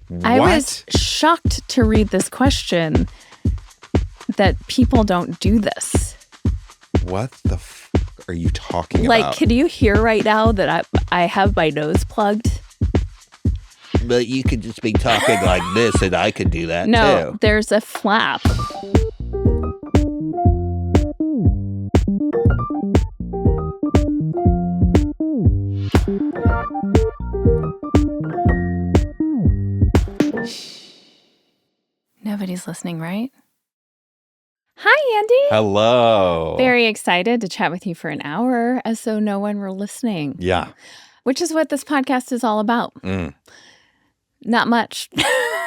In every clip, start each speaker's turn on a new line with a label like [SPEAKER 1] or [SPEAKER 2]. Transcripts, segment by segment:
[SPEAKER 1] What?
[SPEAKER 2] I was shocked to read this question that people don't do this.
[SPEAKER 1] What the are you talking
[SPEAKER 2] like,
[SPEAKER 1] about?
[SPEAKER 2] Can you hear right now that I have my nose plugged?
[SPEAKER 1] But you could just be talking like this and I could do that
[SPEAKER 2] No, there's a flap. Nobody's listening, right? Hi, Andy.
[SPEAKER 1] Hello.
[SPEAKER 2] Very excited to chat with you for an hour as though no one were listening.
[SPEAKER 1] Yeah.
[SPEAKER 2] Which is what this podcast is all about. Not much.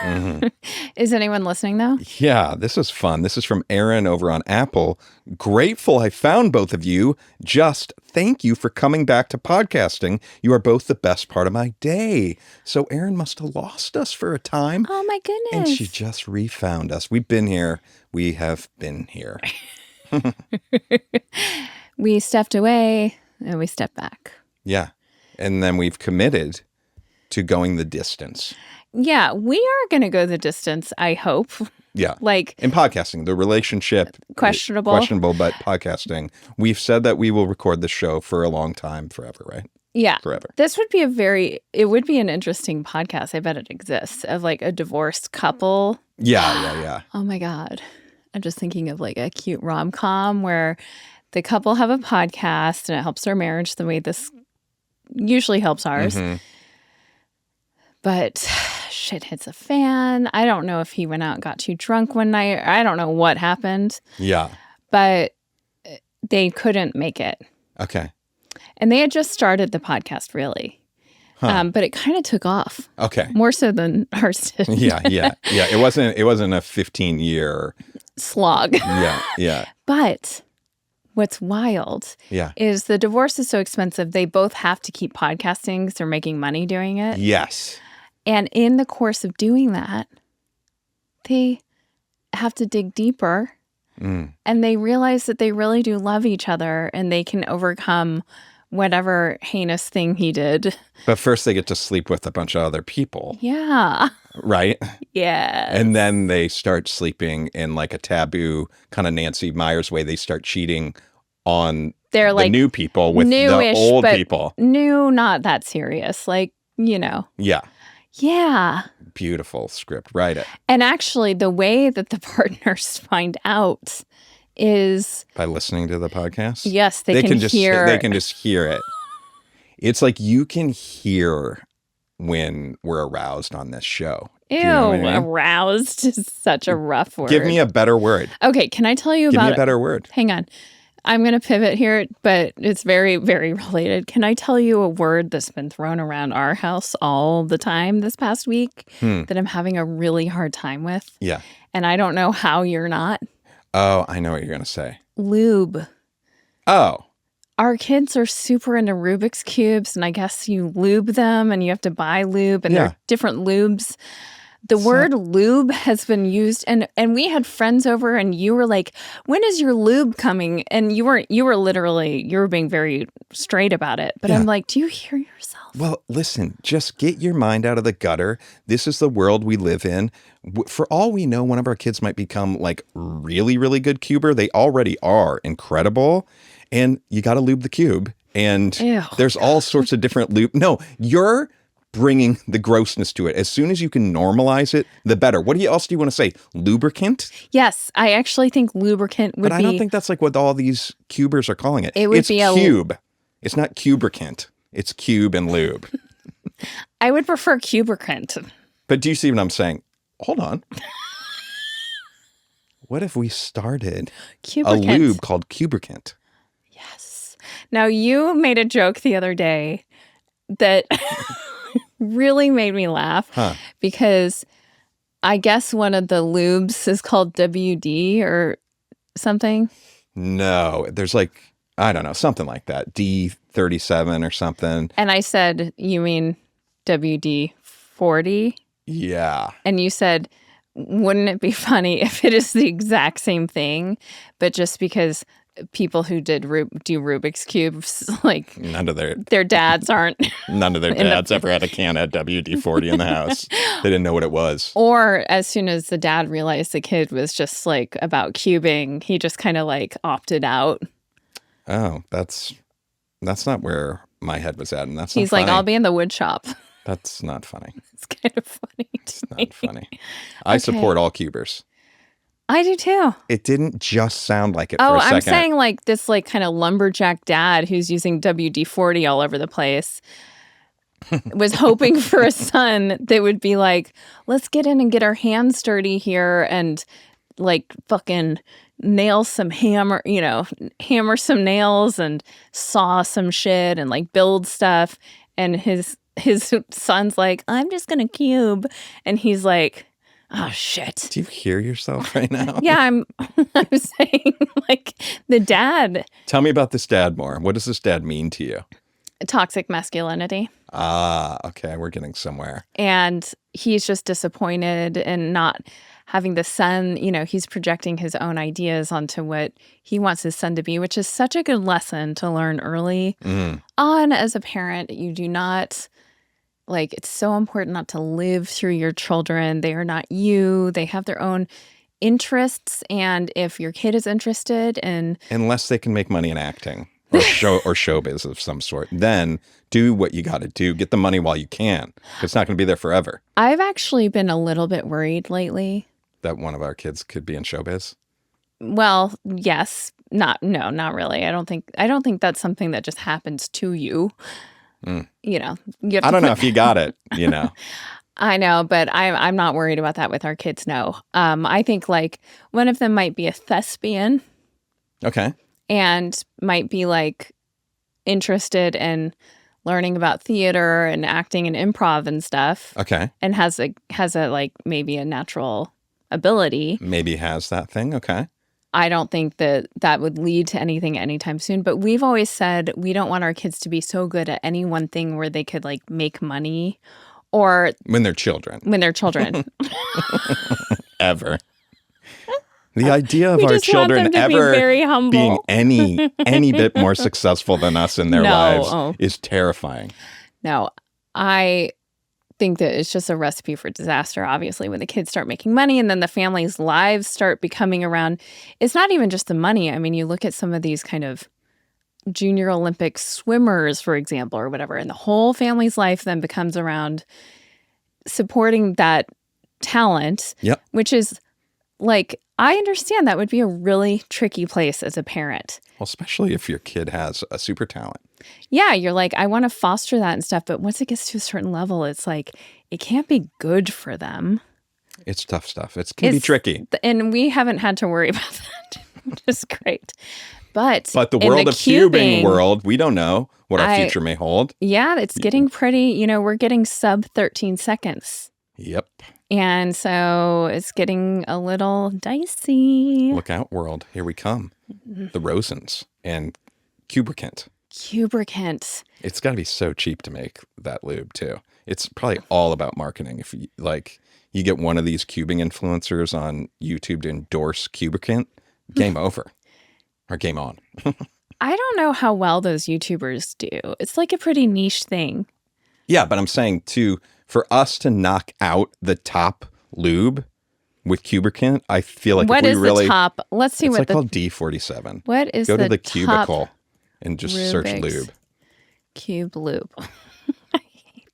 [SPEAKER 1] Mm-hmm.
[SPEAKER 2] Is anyone listening, though?
[SPEAKER 1] Yeah, this is fun. This is from Aaron over on Apple. Grateful I found both of you. Just thank you for coming back to podcasting. You are both the best part of my day. So Aaron must have lost us for a time.
[SPEAKER 2] Oh, my goodness.
[SPEAKER 1] And she just refound us. We've been here. We have been here.
[SPEAKER 2] We stepped away and we stepped back.
[SPEAKER 1] Yeah. And then we've committed to going the distance.
[SPEAKER 2] Yeah, we are going to go the distance, I hope.
[SPEAKER 1] Yeah.
[SPEAKER 2] Like
[SPEAKER 1] in podcasting, the relationship
[SPEAKER 2] questionable,
[SPEAKER 1] but podcasting. We've said that we will record the show for a long time, forever, right?
[SPEAKER 2] Yeah.
[SPEAKER 1] Forever.
[SPEAKER 2] This would be it would be an interesting podcast. I bet it exists of like a divorced couple.
[SPEAKER 1] Yeah.
[SPEAKER 2] Oh my God. I'm just thinking of like a cute rom-com where the couple have a podcast and it helps their marriage the way this usually helps ours.
[SPEAKER 1] Mm-hmm.
[SPEAKER 2] But shit hits a fan. I don't know if he went out and got too drunk one night. I don't know what happened.
[SPEAKER 1] Yeah.
[SPEAKER 2] But they couldn't make it.
[SPEAKER 1] Okay.
[SPEAKER 2] And they had just started the podcast, really.
[SPEAKER 1] Huh.
[SPEAKER 2] But it kind of took off.
[SPEAKER 1] Okay.
[SPEAKER 2] More so than ours did.
[SPEAKER 1] Yeah. It wasn't a 15-year
[SPEAKER 2] slog.
[SPEAKER 1] Yeah.
[SPEAKER 2] But what's wild is the divorce is so expensive. They both have to keep podcasting because they're making money doing it.
[SPEAKER 1] Yes.
[SPEAKER 2] And in the course of doing that, they have to dig deeper. And they realize that they really do love each other and they can overcome whatever heinous thing he did.
[SPEAKER 1] But first they get to sleep with a bunch of other people.
[SPEAKER 2] Yeah.
[SPEAKER 1] Right?
[SPEAKER 2] Yeah.
[SPEAKER 1] And then they start sleeping in like a taboo kind of Nancy Meyers way. They start cheating on
[SPEAKER 2] They're like
[SPEAKER 1] the new people with
[SPEAKER 2] newish,
[SPEAKER 1] the old
[SPEAKER 2] but
[SPEAKER 1] people.
[SPEAKER 2] New, not that serious. Like, you know.
[SPEAKER 1] Yeah.
[SPEAKER 2] Yeah.
[SPEAKER 1] Beautiful script. Write it.
[SPEAKER 2] And actually, the way that the partners find out is
[SPEAKER 1] by listening to the podcast.
[SPEAKER 2] Yes, they can hear.
[SPEAKER 1] They can just hear it. It's like you can hear when we're aroused on this show.
[SPEAKER 2] Ew, aroused is such a rough word.
[SPEAKER 1] Give me a better word.
[SPEAKER 2] Okay, can I tell you
[SPEAKER 1] Give
[SPEAKER 2] about
[SPEAKER 1] me a better word.
[SPEAKER 2] Hang on. I'm going to pivot here, but it's very, very related. Can I tell you a word that's been thrown around our house all the time this past week that I'm having a really hard time with?
[SPEAKER 1] Yeah.
[SPEAKER 2] And I don't know how you're not.
[SPEAKER 1] Oh, I know what you're going to say.
[SPEAKER 2] Lube.
[SPEAKER 1] Oh.
[SPEAKER 2] Our kids are super into Rubik's Cubes, and I guess you lube them, and you have to buy lube, and there are different lubes. The word lube has been used, and we had friends over, and you were like, "When is your lube coming?" And you were being very straight about it. But I'm like, "Do you hear yourself?"
[SPEAKER 1] Well, listen, just get your mind out of the gutter. This is the world we live in. For all we know, one of our kids might become like really, really good cuber. They already are incredible. And you got to lube the cube. And there's all sorts of different lube. No, you're bringing the grossness to it. As soon as you can normalize it, the better. What else do you want to say? Lubricant?
[SPEAKER 2] Yes, I actually think lubricant would be...
[SPEAKER 1] But I don't think that's like what all these cubers are calling it.
[SPEAKER 2] It's
[SPEAKER 1] cube. It's not cubricant. It's cube and lube.
[SPEAKER 2] I would prefer cubricant.
[SPEAKER 1] But do you see what I'm saying? Hold on. What if we started a lube called cubricant?
[SPEAKER 2] Yes. Now, you made a joke the other day that really made me laugh because I guess one of the lubes is called WD or something.
[SPEAKER 1] No, there's like, I don't know, something like that. D37 or something.
[SPEAKER 2] And I said, you mean WD-40?
[SPEAKER 1] Yeah.
[SPEAKER 2] And you said, wouldn't it be funny if it is the exact same thing, but just because people who do Rubik's Cubes, like
[SPEAKER 1] None of
[SPEAKER 2] their dads aren't.
[SPEAKER 1] None of their dads ever had a can of WD-40 in the house. They didn't know what it was.
[SPEAKER 2] Or as soon as the dad realized the kid was just like about cubing, he just kind of like opted out.
[SPEAKER 1] Oh, that's not where my head was at, and that's
[SPEAKER 2] He's
[SPEAKER 1] not
[SPEAKER 2] like,
[SPEAKER 1] funny.
[SPEAKER 2] I'll be in the wood shop.
[SPEAKER 1] That's not funny.
[SPEAKER 2] It's kind of funny.
[SPEAKER 1] It's not funny. I support all cubers.
[SPEAKER 2] I do too.
[SPEAKER 1] It didn't just sound like it for a second.
[SPEAKER 2] I'm saying like this like kind of lumberjack dad who's using WD-40 all over the place was hoping for a son that would be like, let's get in and get our hands dirty here and like fucking nail some hammer some nails and saw some shit and like build stuff. And his son's like, I'm just gonna cube. And he's like, oh shit.
[SPEAKER 1] Do you hear yourself right now?
[SPEAKER 2] Yeah, I'm saying like the dad.
[SPEAKER 1] Tell me about this dad more. What does this dad mean to you?
[SPEAKER 2] Toxic masculinity.
[SPEAKER 1] Ah, okay. We're getting somewhere.
[SPEAKER 2] And he's just disappointed in not having the son, he's projecting his own ideas onto what he wants his son to be, which is such a good lesson to learn early on as a parent. You do not, like, it's so important not to live through your children. They are not you. They have their own interests. And if your kid is interested in...
[SPEAKER 1] Unless they can make money in acting or showbiz of some sort, then do what you got to do. Get the money while you can. It's not going to be there forever.
[SPEAKER 2] I've actually been a little bit worried lately.
[SPEAKER 1] That one of our kids could be in showbiz?
[SPEAKER 2] Well, yes. Not really. I don't think that's something that just happens to you. You have to
[SPEAKER 1] I don't know if you got it,
[SPEAKER 2] I know, but I'm not worried about that with our kids. No. I think like one of them might be a thespian.
[SPEAKER 1] Okay.
[SPEAKER 2] And might be like interested in learning about theater and acting and improv and stuff.
[SPEAKER 1] Okay.
[SPEAKER 2] And has a like maybe a natural ability.
[SPEAKER 1] Maybe has that thing. Okay.
[SPEAKER 2] I don't think that would lead to anything anytime soon. But we've always said we don't want our kids to be so good at any one thing where they could like make money or...
[SPEAKER 1] When they're children. Ever. The idea of our children ever being any bit more successful than us in their lives is terrifying.
[SPEAKER 2] No, I think that it's just a recipe for disaster, obviously, when the kids start making money and then the family's lives start becoming around. It's not even just the money. I mean, you look at some of these kind of junior Olympic swimmers, for example, or whatever, and the whole family's life then becomes around supporting that talent, which is like, I understand that would be a really tricky place as a parent.
[SPEAKER 1] Well, especially if your kid has a super talent.
[SPEAKER 2] Yeah, you're like, I want to foster that and stuff. But once it gets to a certain level, it's like, it can't be good for them.
[SPEAKER 1] It's tough stuff. It can be tricky.
[SPEAKER 2] And we haven't had to worry about that, which is great. But
[SPEAKER 1] the world of cubing world, we don't know what our future may hold.
[SPEAKER 2] Yeah, it's getting pretty, we're getting sub 13 seconds.
[SPEAKER 1] Yep.
[SPEAKER 2] And so it's getting a little dicey.
[SPEAKER 1] Look out, world. Here we come. The Rosens and Cubricant. It's got to be so cheap to make that lube, too. It's probably all about marketing. If you get one of these cubing influencers on YouTube to endorse Cubricant, game over. Or game on.
[SPEAKER 2] I don't know how well those YouTubers do. It's like a pretty niche thing.
[SPEAKER 1] Yeah, but I'm saying, too, for us to knock out the top lube with Cubricant, I feel like
[SPEAKER 2] what
[SPEAKER 1] if we
[SPEAKER 2] is
[SPEAKER 1] really...
[SPEAKER 2] the top? Let's see what
[SPEAKER 1] it's called D47.
[SPEAKER 2] What is
[SPEAKER 1] Go
[SPEAKER 2] the
[SPEAKER 1] to the
[SPEAKER 2] top
[SPEAKER 1] cubicle and just
[SPEAKER 2] Rubik's
[SPEAKER 1] search lube.
[SPEAKER 2] Cube lube.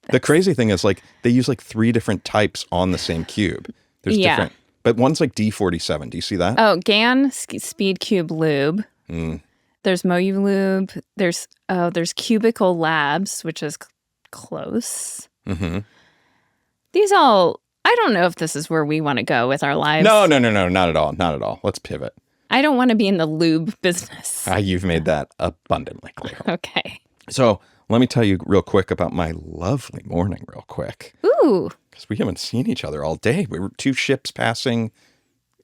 [SPEAKER 1] The crazy thing is, like, they use like 3 different types on the same cube. There's different... But one's like D47. Do you see that?
[SPEAKER 2] Oh, GAN Speed Cube Lube. There's Moyu Lube. There's Cubicle Labs, which is close.
[SPEAKER 1] Mm-hmm.
[SPEAKER 2] These all, I don't know if this is where we want to go with our lives.
[SPEAKER 1] No, not at all. Not at all. Let's pivot.
[SPEAKER 2] I don't want to be in the lube business.
[SPEAKER 1] You've made that abundantly clear.
[SPEAKER 2] Okay.
[SPEAKER 1] So let me tell you real quick about my lovely morning real quick.
[SPEAKER 2] Ooh.
[SPEAKER 1] Because we haven't seen each other all day. We were 2 ships passing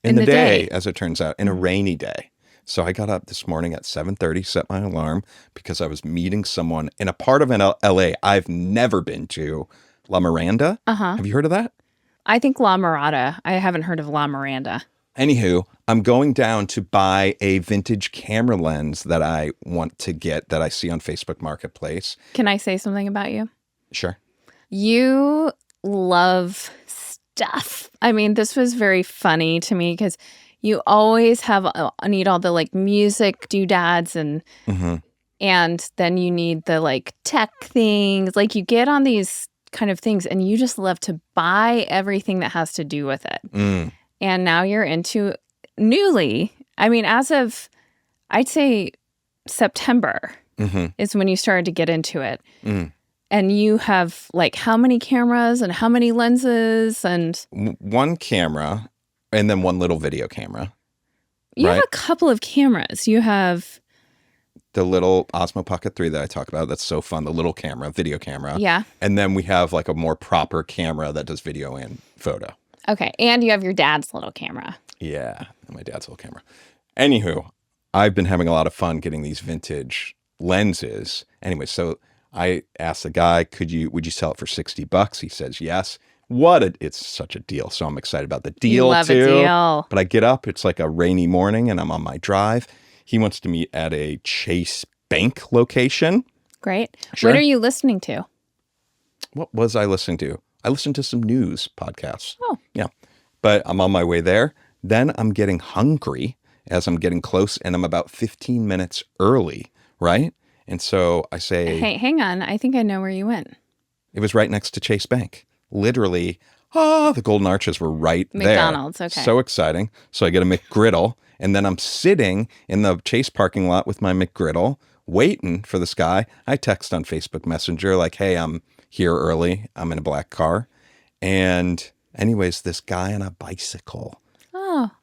[SPEAKER 1] in the day, as it turns out, in a rainy day. So I got up this morning at 7:30, set my alarm because I was meeting someone in a part of LA I've never been to, La Miranda. Have you heard of that?
[SPEAKER 2] I think La Mirada. I haven't heard of La Miranda.
[SPEAKER 1] Anywho, I'm going down to buy a vintage camera lens that I want to get that I see on Facebook Marketplace.
[SPEAKER 2] Can I say something about you?
[SPEAKER 1] Sure.
[SPEAKER 2] You love stuff. I mean, this was very funny to me because you always need all the like music doodads and then you need the like tech things. Like you get on these kind of things and you just love to buy everything that has to do with it. And now you're into newly, I mean, as of, I'd say September is when you started to get into it. And you have like how many cameras and how many lenses and...
[SPEAKER 1] One camera and then one little video camera.
[SPEAKER 2] You have a couple of cameras. You have...
[SPEAKER 1] The little Osmo Pocket 3 that I talk about. That's so fun. The little camera, video camera.
[SPEAKER 2] Yeah.
[SPEAKER 1] And then we have like a more proper camera that does video and photo.
[SPEAKER 2] Okay. And you have your dad's little camera.
[SPEAKER 1] Yeah. My dad's little camera. Anywho, I've been having a lot of fun getting these vintage lenses. Anyway, so I asked the guy, would you sell it for $60? He says, yes. It's such a deal. So I'm excited about the deal
[SPEAKER 2] you love
[SPEAKER 1] too.
[SPEAKER 2] A deal.
[SPEAKER 1] But I get up, it's like a rainy morning and I'm on my drive. He wants to meet at a Chase Bank location.
[SPEAKER 2] Great.
[SPEAKER 1] Sure.
[SPEAKER 2] What are you listening to?
[SPEAKER 1] What was I listening to? I listened to some news podcasts.
[SPEAKER 2] Oh.
[SPEAKER 1] Yeah. But I'm on my way there. Then I'm getting hungry as I'm getting close and I'm about 15 minutes early, right? And so I say...
[SPEAKER 2] Hey, hang on. I think I know where you went.
[SPEAKER 1] It was right next to Chase Bank. Literally, the Golden Arches were right there.
[SPEAKER 2] McDonald's, okay.
[SPEAKER 1] So exciting. So I get a McGriddle, and then I'm sitting in the Chase parking lot with my McGriddle, waiting for this guy. I text on Facebook Messenger like, hey, I'm here early. I'm in a black car. And anyways, this guy on a bicycle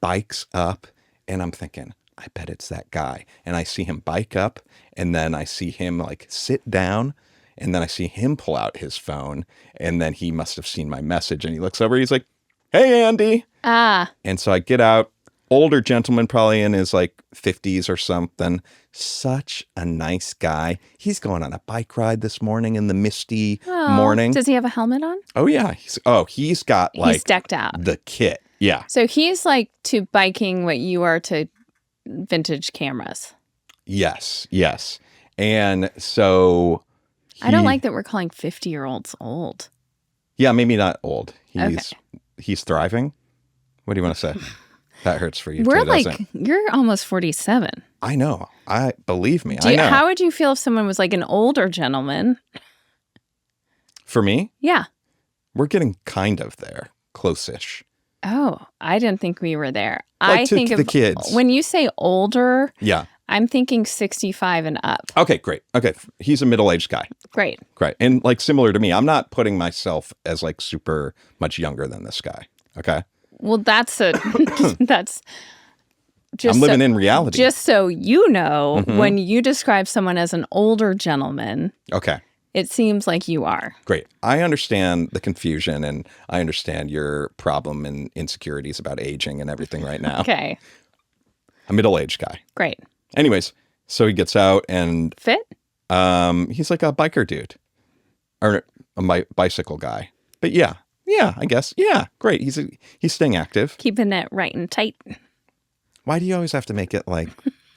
[SPEAKER 1] bikes up, and I'm thinking, I bet it's that guy. And I see him bike up, and then I see him like sit down, and then I see him pull out his phone, and then he must have seen my message, and he looks over, he's like, hey, Andy. And so I get out, older gentleman, probably in his like 50s or something. Such a nice guy. He's going on a bike ride this morning in the misty morning.
[SPEAKER 2] Does he have a helmet on?
[SPEAKER 1] Oh, yeah. He's got like...
[SPEAKER 2] He's decked out.
[SPEAKER 1] The kit. Yeah.
[SPEAKER 2] So he's like to biking what you are to vintage cameras.
[SPEAKER 1] Yes. And so...
[SPEAKER 2] I don't like that we're calling 50-year-olds old.
[SPEAKER 1] Yeah, maybe not old. He's thriving. What do you want to say? That hurts for you
[SPEAKER 2] We're
[SPEAKER 1] too,
[SPEAKER 2] like,
[SPEAKER 1] doesn't it?
[SPEAKER 2] you're almost 47.
[SPEAKER 1] I know. Believe me. I know.
[SPEAKER 2] How would you feel if someone was like an older gentleman?
[SPEAKER 1] For me?
[SPEAKER 2] Yeah.
[SPEAKER 1] We're getting kind of there. Close-ish.
[SPEAKER 2] Oh, I didn't think we were there.
[SPEAKER 1] Like
[SPEAKER 2] I
[SPEAKER 1] to
[SPEAKER 2] think
[SPEAKER 1] the kids.
[SPEAKER 2] When you say older,
[SPEAKER 1] yeah,
[SPEAKER 2] I'm thinking 65 and up.
[SPEAKER 1] Okay, great. Okay, he's a middle-aged guy.
[SPEAKER 2] Great.
[SPEAKER 1] And like similar to me, I'm not putting myself as like super much younger than this guy. Okay.
[SPEAKER 2] Well, that's just
[SPEAKER 1] I'm living in reality.
[SPEAKER 2] Just so you know, when you describe someone as an older gentleman,
[SPEAKER 1] okay,
[SPEAKER 2] it seems like you are.
[SPEAKER 1] Great. I understand the confusion and I understand your problem and insecurities about aging and everything right now.
[SPEAKER 2] Okay.
[SPEAKER 1] A middle-aged guy.
[SPEAKER 2] Great.
[SPEAKER 1] Anyways, so he gets out and...
[SPEAKER 2] Fit?
[SPEAKER 1] He's like a biker dude. Or a bicycle guy. But yeah, I guess. Yeah, great. He's staying active.
[SPEAKER 2] Keeping it right and tight.
[SPEAKER 1] Why do you always have to make it like...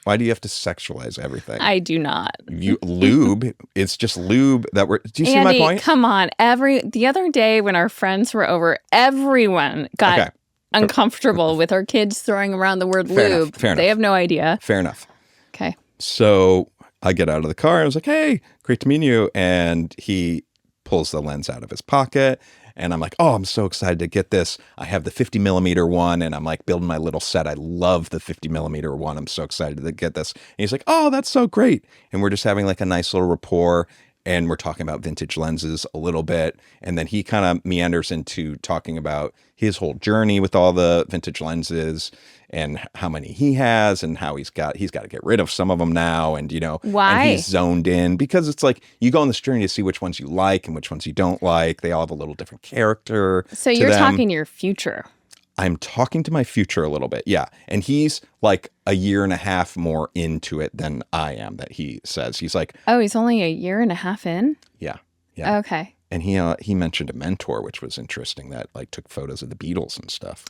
[SPEAKER 1] Why do you have to sexualize everything?
[SPEAKER 2] I do not.
[SPEAKER 1] Lube. It's just lube that we're... Do you see
[SPEAKER 2] Andy,
[SPEAKER 1] my point?
[SPEAKER 2] Come on. The other day when our friends were over, everyone got uncomfortable with our kids throwing around the word lube.
[SPEAKER 1] Fair enough.
[SPEAKER 2] They have no idea.
[SPEAKER 1] Fair enough.
[SPEAKER 2] Okay.
[SPEAKER 1] So I get out of the car and I was like, hey, great to meet you. And he pulls the lens out of his pocket. And I'm like, oh, I'm so excited to get this. I have the 50 millimeter one and I'm like building my little set. I love the 50 millimeter one. I'm so excited to get this. And he's like, oh, that's so great. And we're just having like a nice little rapport. And we're talking about vintage lenses a little bit. And then he kind of meanders into talking about his whole journey with all the vintage lenses and how many he has and how he's got to get rid of some of them now. And,
[SPEAKER 2] why?
[SPEAKER 1] And he's zoned in because it's like you go on this journey to see which ones you like and which ones you don't like. They all have a little different character.
[SPEAKER 2] So you're talking your future.
[SPEAKER 1] I'm talking to my future a little bit. Yeah. And he's like a year and a half more into it than I am, that he says. He's like,
[SPEAKER 2] oh, he's only a year and a half in?
[SPEAKER 1] Yeah.
[SPEAKER 2] Okay.
[SPEAKER 1] And he mentioned a mentor, which was interesting, that like took photos of the Beatles and stuff.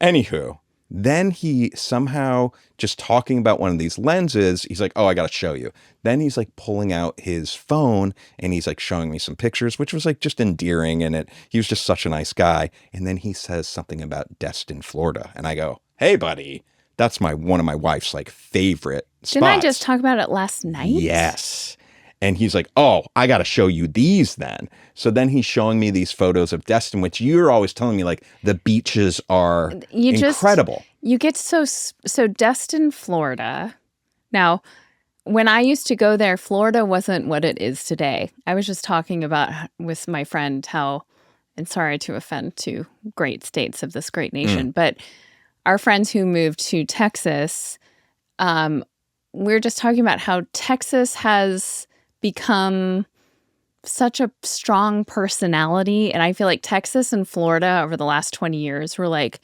[SPEAKER 1] Anywho, Then he somehow just talking about one of these lenses, he's like, oh, I got to show you. Then he's like pulling out his phone and he's like showing me some pictures, which was like just endearing. And he was just such a nice guy. And then he says something about Destin, Florida. And I go, hey, buddy, that's one of my wife's like favorite spots.
[SPEAKER 2] Didn't I just talk about it last night?
[SPEAKER 1] Yes. And he's like, oh, I got to show you these then. So then he's showing me these photos of Destin, which you're always telling me like the beaches are incredible.
[SPEAKER 2] You get so Destin, Florida. Now, when I used to go there, Florida wasn't what it is today. I was just talking about with my friend how, and sorry to offend two great states of this great nation, but our friends who moved to Texas, we're just talking about how Texas has become such a strong personality. And I feel like Texas and Florida over the last 20 years were like,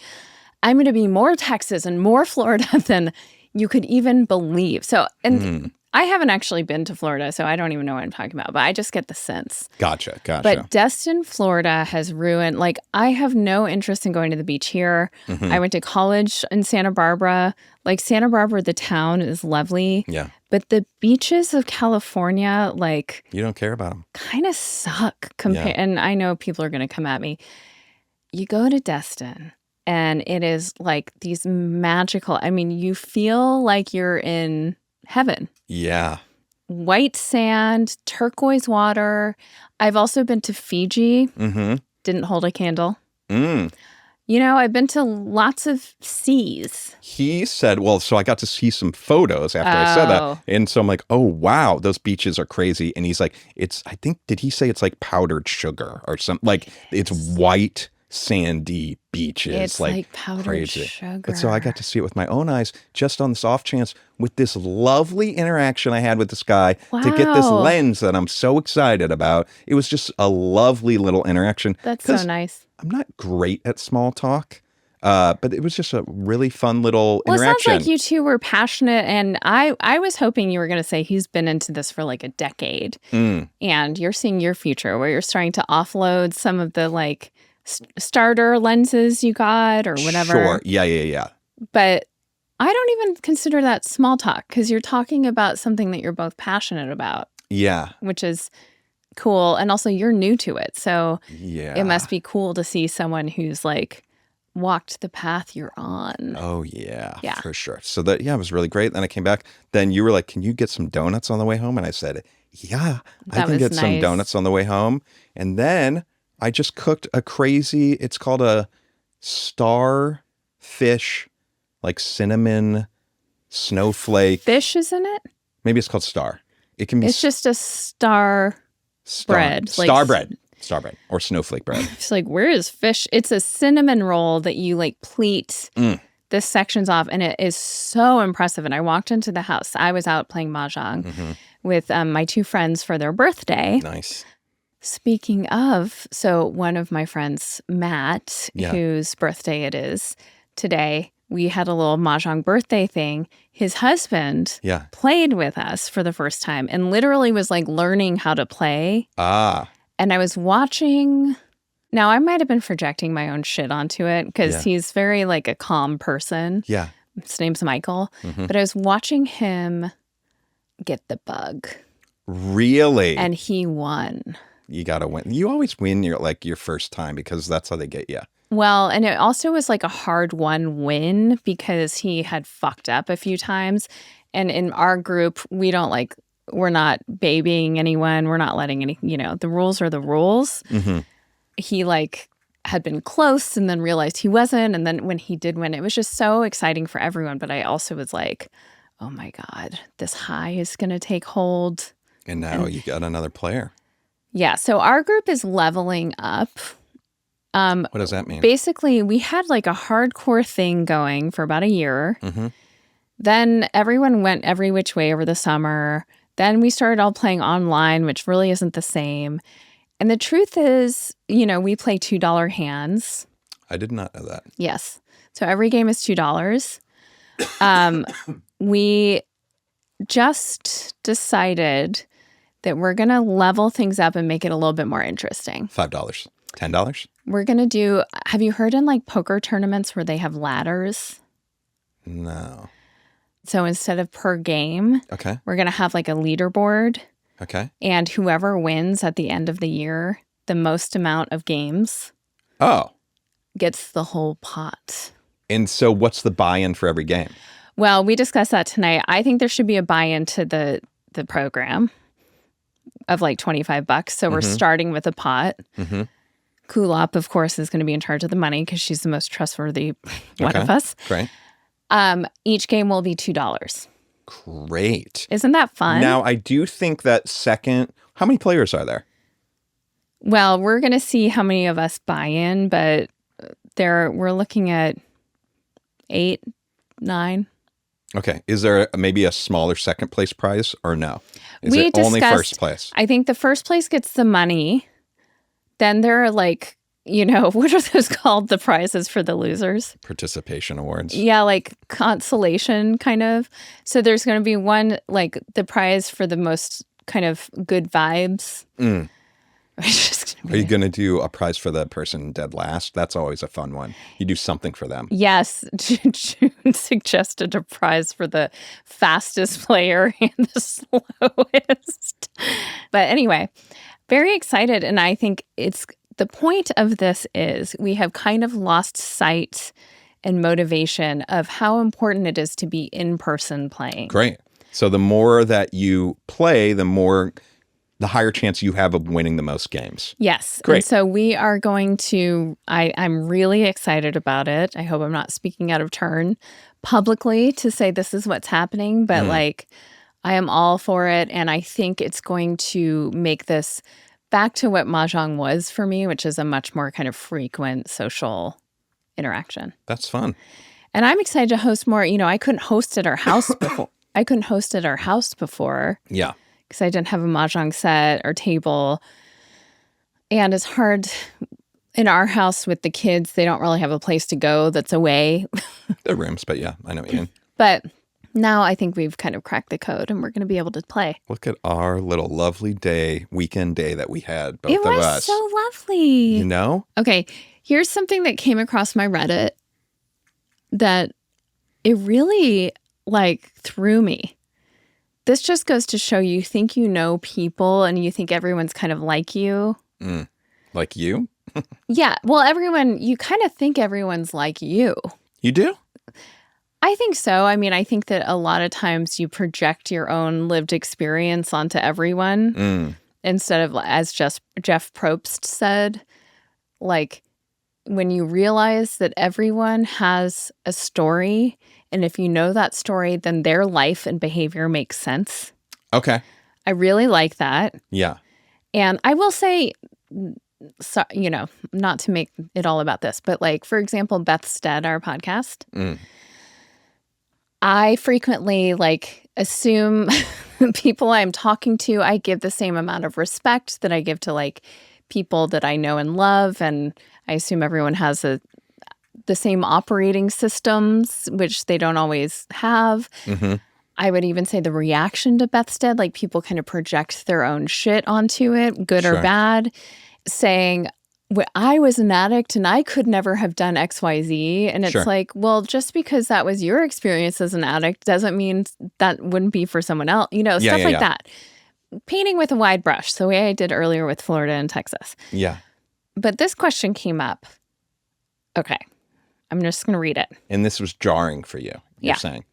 [SPEAKER 2] I'm going to be more Texas and more Florida than you could even believe. So, and I haven't actually been to Florida, so I don't even know what I'm talking about, but I just get the sense.
[SPEAKER 1] Gotcha.
[SPEAKER 2] But Destin, Florida has ruined, like, I have no interest in going to the beach here. I went to college in Santa Barbara. Like, Santa Barbara, the town is lovely.
[SPEAKER 1] Yeah.
[SPEAKER 2] But the beaches of California, like...
[SPEAKER 1] You don't care about them.
[SPEAKER 2] Kind of suck. And I know people are going to come at me. You go to Destin, and it is like these magical... I mean, you feel like you're in heaven.
[SPEAKER 1] Yeah.
[SPEAKER 2] White sand, turquoise water. I've also been to Fiji. Didn't hold a candle. You know, I've been to lots of seas.
[SPEAKER 1] He said, well, so I got to see some photos after I said that. And so I'm like, oh, wow, those beaches are crazy. And he's like, did he say it's like powdered sugar or something? Like it's white, sandy beaches.
[SPEAKER 2] It's like powdered
[SPEAKER 1] crazy.
[SPEAKER 2] Sugar.
[SPEAKER 1] But so I got to see it with my own eyes just on this off chance with this lovely interaction I had with this guy to get this lens that I'm so excited about. It was just a lovely little interaction.
[SPEAKER 2] That's so nice.
[SPEAKER 1] I'm not great at small talk, but it was just a really fun little interaction.
[SPEAKER 2] It sounds like you two were passionate, and I was hoping you were going to say he's been into this for like a decade, and you're seeing your future where you're starting to offload some of the like starter lenses you got or whatever.
[SPEAKER 1] Sure, yeah.
[SPEAKER 2] But I don't even consider that small talk because you're talking about something that you're both passionate about.
[SPEAKER 1] Yeah.
[SPEAKER 2] Which is cool. And also you're new to it. So
[SPEAKER 1] yeah,
[SPEAKER 2] it must be cool to see someone who's like walked the path you're on.
[SPEAKER 1] Oh, yeah, for sure. So that, it was really great. Then I came back. Then you were like, can you get some donuts on the way home? And I said, yeah, I can get some donuts on the way home. And then I just cooked it's called a starfish, like cinnamon snowflake.
[SPEAKER 2] Fish is in it?
[SPEAKER 1] Maybe it's called star. It can be.
[SPEAKER 2] It's just a star bread.
[SPEAKER 1] Star bread or snowflake bread.
[SPEAKER 2] It's like, where is fish? It's a cinnamon roll that you like pleat the sections off. And it is so impressive. And I walked into the house. I was out playing Mahjong with my two friends for their birthday.
[SPEAKER 1] Nice.
[SPEAKER 2] Speaking of, so one of my friends, Matt, whose birthday it is today, we had a little Mahjong birthday thing. His husband played with us for the first time and literally was like learning how to play. And I was watching. Now, I might have been projecting my own shit onto it because he's very like a calm person.
[SPEAKER 1] Yeah.
[SPEAKER 2] His name's Michael. But I was watching him get the bug.
[SPEAKER 1] Really?
[SPEAKER 2] And he won.
[SPEAKER 1] You got to win. You always win your first time because that's how they get you.
[SPEAKER 2] Well, and it also was like a hard-won win because he had fucked up a few times. And in our group, we're not babying anyone. We're not letting the rules are the rules. He had been close and then realized he wasn't. And then when he did win, it was just so exciting for everyone. But I also was like, oh my God, this high is going to take hold.
[SPEAKER 1] And now you got another player.
[SPEAKER 2] Yeah. So our group is leveling up.
[SPEAKER 1] What does that mean?
[SPEAKER 2] Basically, we had like a hardcore thing going for about a year. Then everyone went every which way over the summer. Then we started all playing online, which really isn't the same. And the truth is, we play $2 hands.
[SPEAKER 1] I did not know that.
[SPEAKER 2] Yes. So every game is $2. We just decided that we're going to level things up and make it a little bit more interesting.
[SPEAKER 1] $5. $10?
[SPEAKER 2] We're going to have you heard in like poker tournaments where they have ladders?
[SPEAKER 1] No.
[SPEAKER 2] So instead of per game,
[SPEAKER 1] Okay.
[SPEAKER 2] we're going to have like a leaderboard.
[SPEAKER 1] Okay.
[SPEAKER 2] And whoever wins at the end of the year, the most amount of games
[SPEAKER 1] Oh.
[SPEAKER 2] gets the whole pot.
[SPEAKER 1] And so what's the buy-in for every game?
[SPEAKER 2] Well, we discussed that tonight. I think there should be a buy-in to the program of like $25. So we're starting with a pot.
[SPEAKER 1] Mm-hmm.
[SPEAKER 2] Kulop, of course, is going to be in charge of the money because she's the most trustworthy one of us.
[SPEAKER 1] Great.
[SPEAKER 2] Each game will be $2.
[SPEAKER 1] Great.
[SPEAKER 2] Isn't that fun?
[SPEAKER 1] Now, I do think that second... How many players are there?
[SPEAKER 2] Well, we're going to see how many of us buy in, but we're looking at 8, 9.
[SPEAKER 1] Okay. Is there maybe a smaller second place prize or no? Is
[SPEAKER 2] We
[SPEAKER 1] it only
[SPEAKER 2] discussed-
[SPEAKER 1] first place?
[SPEAKER 2] I think the first place gets the money. Then there are like, what are those called? The prizes for the losers?
[SPEAKER 1] Participation awards.
[SPEAKER 2] Yeah, like consolation kind of. So there's going to be one, like the prize for the most kind of good vibes.
[SPEAKER 1] Are you going to do a prize for the person dead last? That's always a fun one. You do something for them.
[SPEAKER 2] Yes, June suggested a prize for the fastest player and the slowest. But anyway, very excited. And I think the point of this is we have kind of lost sight and motivation of how important it is to be in person playing.
[SPEAKER 1] Great. So the more that you play, the higher chance you have of winning the most games.
[SPEAKER 2] Yes.
[SPEAKER 1] Great.
[SPEAKER 2] And so we are going to, I'm really excited about it. I hope I'm not speaking out of turn publicly to say this is what's happening, but like I am all for it. And I think it's going to make this back to what Mahjong was for me, which is a much more kind of frequent social interaction.
[SPEAKER 1] That's fun.
[SPEAKER 2] And I'm excited to host more. I couldn't host at our house before.
[SPEAKER 1] Yeah.
[SPEAKER 2] Because I didn't have a Mahjong set or table. And it's hard in our house with the kids. They don't really have a place to go that's away.
[SPEAKER 1] They're rooms, but yeah, I know what you mean.
[SPEAKER 2] But now I think we've kind of cracked the code and we're going to be able to play.
[SPEAKER 1] Look at our little lovely weekend day that we had, both
[SPEAKER 2] It
[SPEAKER 1] of
[SPEAKER 2] was
[SPEAKER 1] us.
[SPEAKER 2] so lovely.
[SPEAKER 1] You know?
[SPEAKER 2] Okay, here's something that came across my Reddit that it really threw me. This just goes to show you think you know people and you think everyone's kind of like you.
[SPEAKER 1] Like you?
[SPEAKER 2] Yeah. Well, you kind of think everyone's like you.
[SPEAKER 1] You do?
[SPEAKER 2] I think so. I mean, I think that a lot of times you project your own lived experience onto everyone instead of, as Jeff Probst said, like when you realize that everyone has a story, and if you know that story, then their life and behavior makes sense.
[SPEAKER 1] Okay.
[SPEAKER 2] I really like that.
[SPEAKER 1] Yeah.
[SPEAKER 2] And I will say, so, not to make it all about this, but for example, BETH'S, our podcast, I frequently assume people I'm talking to, I give the same amount of respect that I give to people that I know and love. And I assume everyone has the same operating systems, which they don't always have. I would even say the reaction to BETH'S, people kind of project their own shit onto it, good or bad, saying, well, I was an addict and I could never have done X, Y, Z. And it's well, just because that was your experience as an addict doesn't mean that wouldn't be for someone else, stuff like that. Painting with a wide brush, the way I did earlier with Florida and Texas.
[SPEAKER 1] Yeah.
[SPEAKER 2] But this question came up. Okay. I'm just going to read it.
[SPEAKER 1] And this was jarring for you, you're saying.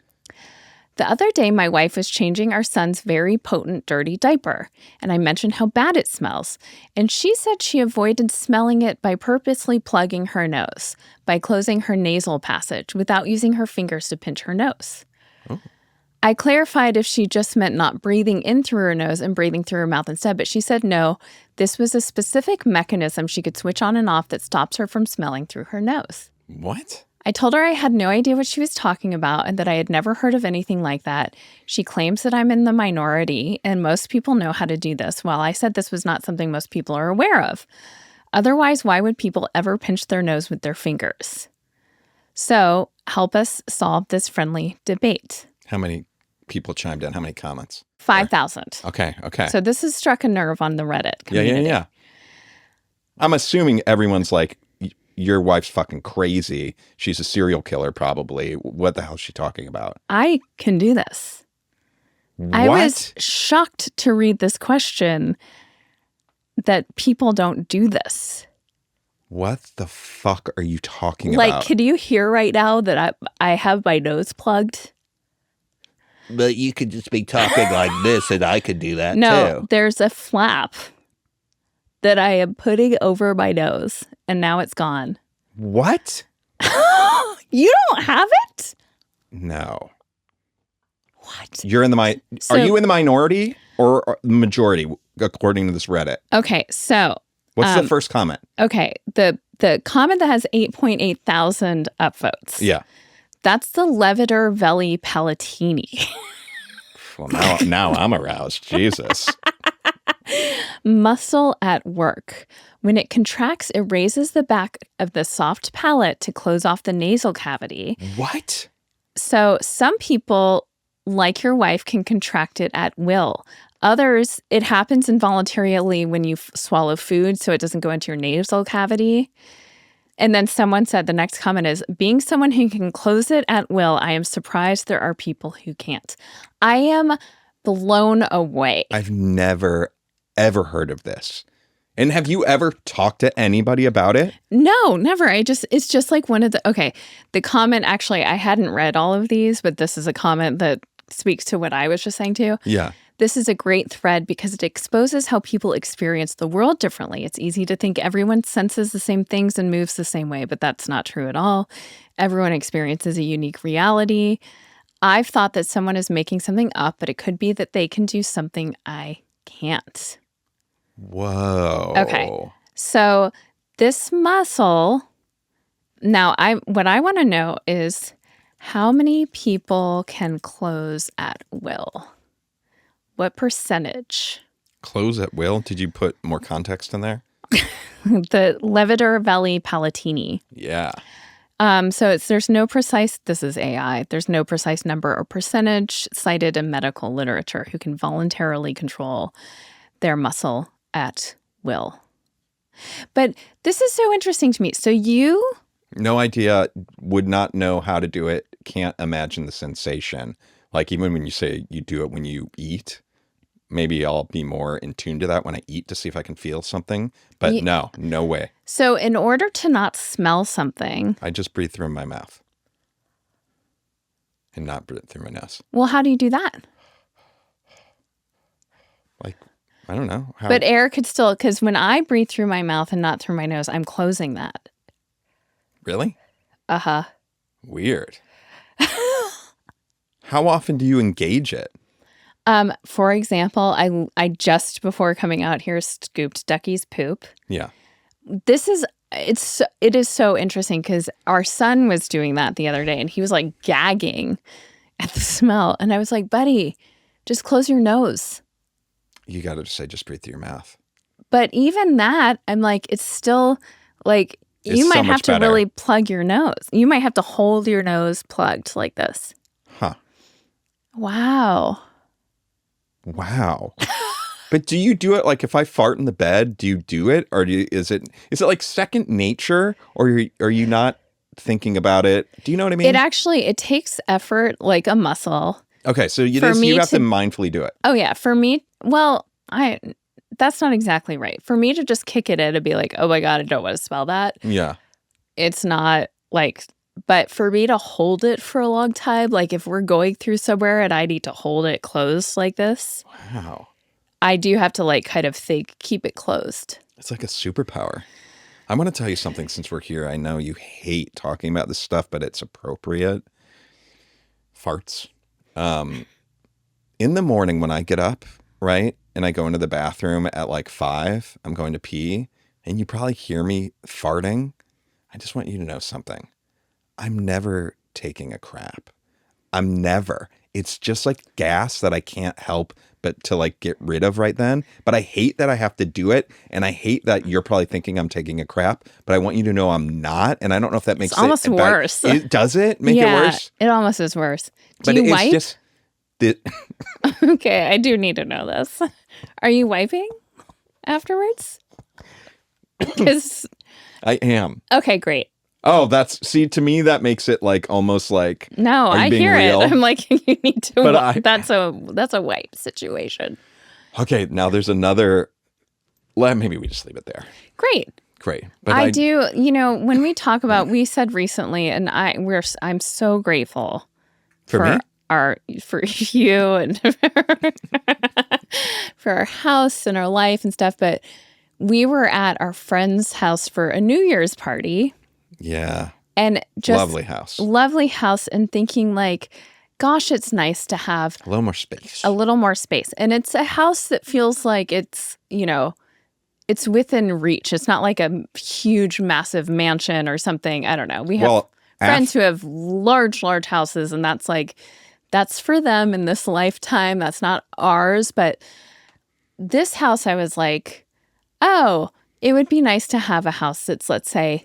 [SPEAKER 2] The other day, my wife was changing our son's very potent, dirty diaper, and I mentioned how bad it smells. And she said she avoided smelling it by purposely plugging her nose, by closing her nasal passage without using her fingers to pinch her nose. Oh. I clarified if she just meant not breathing in through her nose and breathing through her mouth instead, but she said no, this was a specific mechanism she could switch on and off that stops her from smelling through her nose.
[SPEAKER 1] What?
[SPEAKER 2] I told her I had no idea what she was talking about and that I had never heard of anything like that. She claims that I'm in the minority and most people know how to do this, while I said this was not something most people are aware of. Otherwise, why would people ever pinch their nose with their fingers? So, help us solve this friendly debate.
[SPEAKER 1] How many people chimed in? How many comments?
[SPEAKER 2] 5,000.
[SPEAKER 1] Okay.
[SPEAKER 2] So this has struck a nerve on the Reddit community.
[SPEAKER 1] Yeah. I'm assuming everyone's your wife's fucking crazy. She's a serial killer, probably. What the hell is she talking about?
[SPEAKER 2] I can do this.
[SPEAKER 1] What?
[SPEAKER 2] I was shocked to read this question that people don't do this.
[SPEAKER 1] What the fuck are you talking
[SPEAKER 2] Like,
[SPEAKER 1] about?
[SPEAKER 2] can you hear right now that I have my nose plugged?
[SPEAKER 3] But you could just be talking like this, and I could do that
[SPEAKER 2] No,
[SPEAKER 3] too.
[SPEAKER 2] there's a flap that I am putting over my nose, and now it's gone.
[SPEAKER 1] What?
[SPEAKER 2] You don't have it?
[SPEAKER 1] No.
[SPEAKER 2] What?
[SPEAKER 1] You're in the
[SPEAKER 2] So-
[SPEAKER 1] Are you in the minority or the majority, according to this Reddit?
[SPEAKER 2] Okay, so
[SPEAKER 1] What's the first comment?
[SPEAKER 2] okay, the comment that has 8.8 thousand upvotes.
[SPEAKER 1] Yeah.
[SPEAKER 2] That's the Levator veli palatini.
[SPEAKER 1] Well, now I'm aroused. Jesus.
[SPEAKER 2] Muscle at work. When it contracts, it raises the back of the soft palate to close off the nasal cavity.
[SPEAKER 1] What?
[SPEAKER 2] So some people, like your wife, can contract it at will. Others, it happens involuntarily when you swallow food, so it doesn't go into your nasal cavity. And then someone said, the next comment is, being someone who can close it at will, I am surprised there are people who can't. I am blown away.
[SPEAKER 1] I've never, ever heard of this. And have you ever talked to anybody about it?
[SPEAKER 2] No, never. It's just like one of the comment, actually, I hadn't read all of these, but this is a comment that speaks to what I was just saying too.
[SPEAKER 1] Yeah.
[SPEAKER 2] This is a great thread because it exposes how people experience the world differently. It's easy to think everyone senses the same things and moves the same way, but that's not true at all. Everyone experiences a unique reality. I've thought that someone is making something up, but it could be that they can do something I can't.
[SPEAKER 1] Whoa.
[SPEAKER 2] Okay. So this muscle, now what I want to know is how many people can close at will? What percentage?
[SPEAKER 1] Close at will? Did you put more context in there?
[SPEAKER 2] The Levator veli palatini.
[SPEAKER 1] Yeah.
[SPEAKER 2] So there's no precise, this is AI, there's no precise number or percentage cited in medical literature who can voluntarily control their muscle at will. But this is so interesting to me. So you...
[SPEAKER 1] No idea, would not know how to do it, can't imagine the sensation. Like even when you say you do it when you eat, maybe I'll be more in tune to that when I eat to see if I can feel something. But no way.
[SPEAKER 2] So in order to not smell something...
[SPEAKER 1] I just breathe through my mouth and not breathe through my nose.
[SPEAKER 2] Well, how do you do that?
[SPEAKER 1] Like, I don't know. How?
[SPEAKER 2] But air could still... Because when I breathe through my mouth and not through my nose, I'm closing that.
[SPEAKER 1] Really?
[SPEAKER 2] Uh-huh.
[SPEAKER 1] Weird. How often do you engage it?
[SPEAKER 2] For example, I just before coming out here scooped Ducky's poop.
[SPEAKER 1] Yeah.
[SPEAKER 2] It is so interesting because our son was doing that the other day and he was like gagging at the smell. And I was like, buddy, just close your nose.
[SPEAKER 1] You got to say, just breathe through your mouth.
[SPEAKER 2] But even that, I'm like, it's still like,
[SPEAKER 1] It's
[SPEAKER 2] you
[SPEAKER 1] so
[SPEAKER 2] might
[SPEAKER 1] much
[SPEAKER 2] have to
[SPEAKER 1] better.
[SPEAKER 2] really plug your nose. You might have to hold your nose plugged like this.
[SPEAKER 1] Huh.
[SPEAKER 2] Wow.
[SPEAKER 1] Wow. But do you do it like if I fart in the bed, do you do it? Or is it like second nature, or are you not thinking about it? Do you know what I mean?
[SPEAKER 2] It takes effort like a muscle.
[SPEAKER 1] Okay, so you
[SPEAKER 2] For me
[SPEAKER 1] have to
[SPEAKER 2] to-
[SPEAKER 1] mindfully do it.
[SPEAKER 2] Oh yeah, for me, well, that's not exactly right. For me to just kick it in and be like, oh my God, I don't want to smell that.
[SPEAKER 1] Yeah.
[SPEAKER 2] It's not like, but for me to hold it for a long time, like if we're going through somewhere and I need to hold it closed like this,
[SPEAKER 1] Wow.
[SPEAKER 2] I do have to like kind of think, keep it closed.
[SPEAKER 1] It's like a superpower. I'm going to tell you something since we're here. I know you hate talking about this stuff, but it's appropriate. Farts. In the morning when I get up, right, and I go into the bathroom at like 5, I'm going to pee, and you probably hear me farting. I just want you to know something. I'm never taking a crap. I'm never. It's just like gas that I can't help but to like get rid of right then. But I hate that I have to do it. And I hate that you're probably thinking I'm taking a crap, but I want you to know I'm not. And I don't know if that makes
[SPEAKER 2] It's almost worse.
[SPEAKER 1] Does it make it worse?
[SPEAKER 2] It almost is worse. Do
[SPEAKER 1] But
[SPEAKER 2] you
[SPEAKER 1] it's
[SPEAKER 2] wipe?
[SPEAKER 1] just that
[SPEAKER 2] Okay, I do need to know this. Are you wiping afterwards? Because
[SPEAKER 1] I am.
[SPEAKER 2] Okay, great.
[SPEAKER 1] Oh, to me, that makes it like almost like.
[SPEAKER 2] No,
[SPEAKER 1] are you
[SPEAKER 2] I
[SPEAKER 1] being
[SPEAKER 2] hear
[SPEAKER 1] real?
[SPEAKER 2] it. I'm like, you need to.
[SPEAKER 1] But
[SPEAKER 2] that's a white situation.
[SPEAKER 1] Okay, now there's another. Maybe we just leave it there.
[SPEAKER 2] Great.
[SPEAKER 1] But
[SPEAKER 2] I do. When we talk about, we said recently, and I'm so grateful
[SPEAKER 1] for me.
[SPEAKER 2] For you and for our house and our life and stuff. But we were at our friend's house for a New Year's party.
[SPEAKER 1] Yeah.
[SPEAKER 2] And just
[SPEAKER 1] lovely house
[SPEAKER 2] and thinking like, gosh, it's nice to have
[SPEAKER 1] a little more space.
[SPEAKER 2] And it's a house that feels like it's, it's within reach. It's not like a huge, massive mansion or something. I don't know. We have friends who have large houses, and that's for them in this lifetime. That's not ours. But this house, I was like, oh, it would be nice to have a house that's, let's say,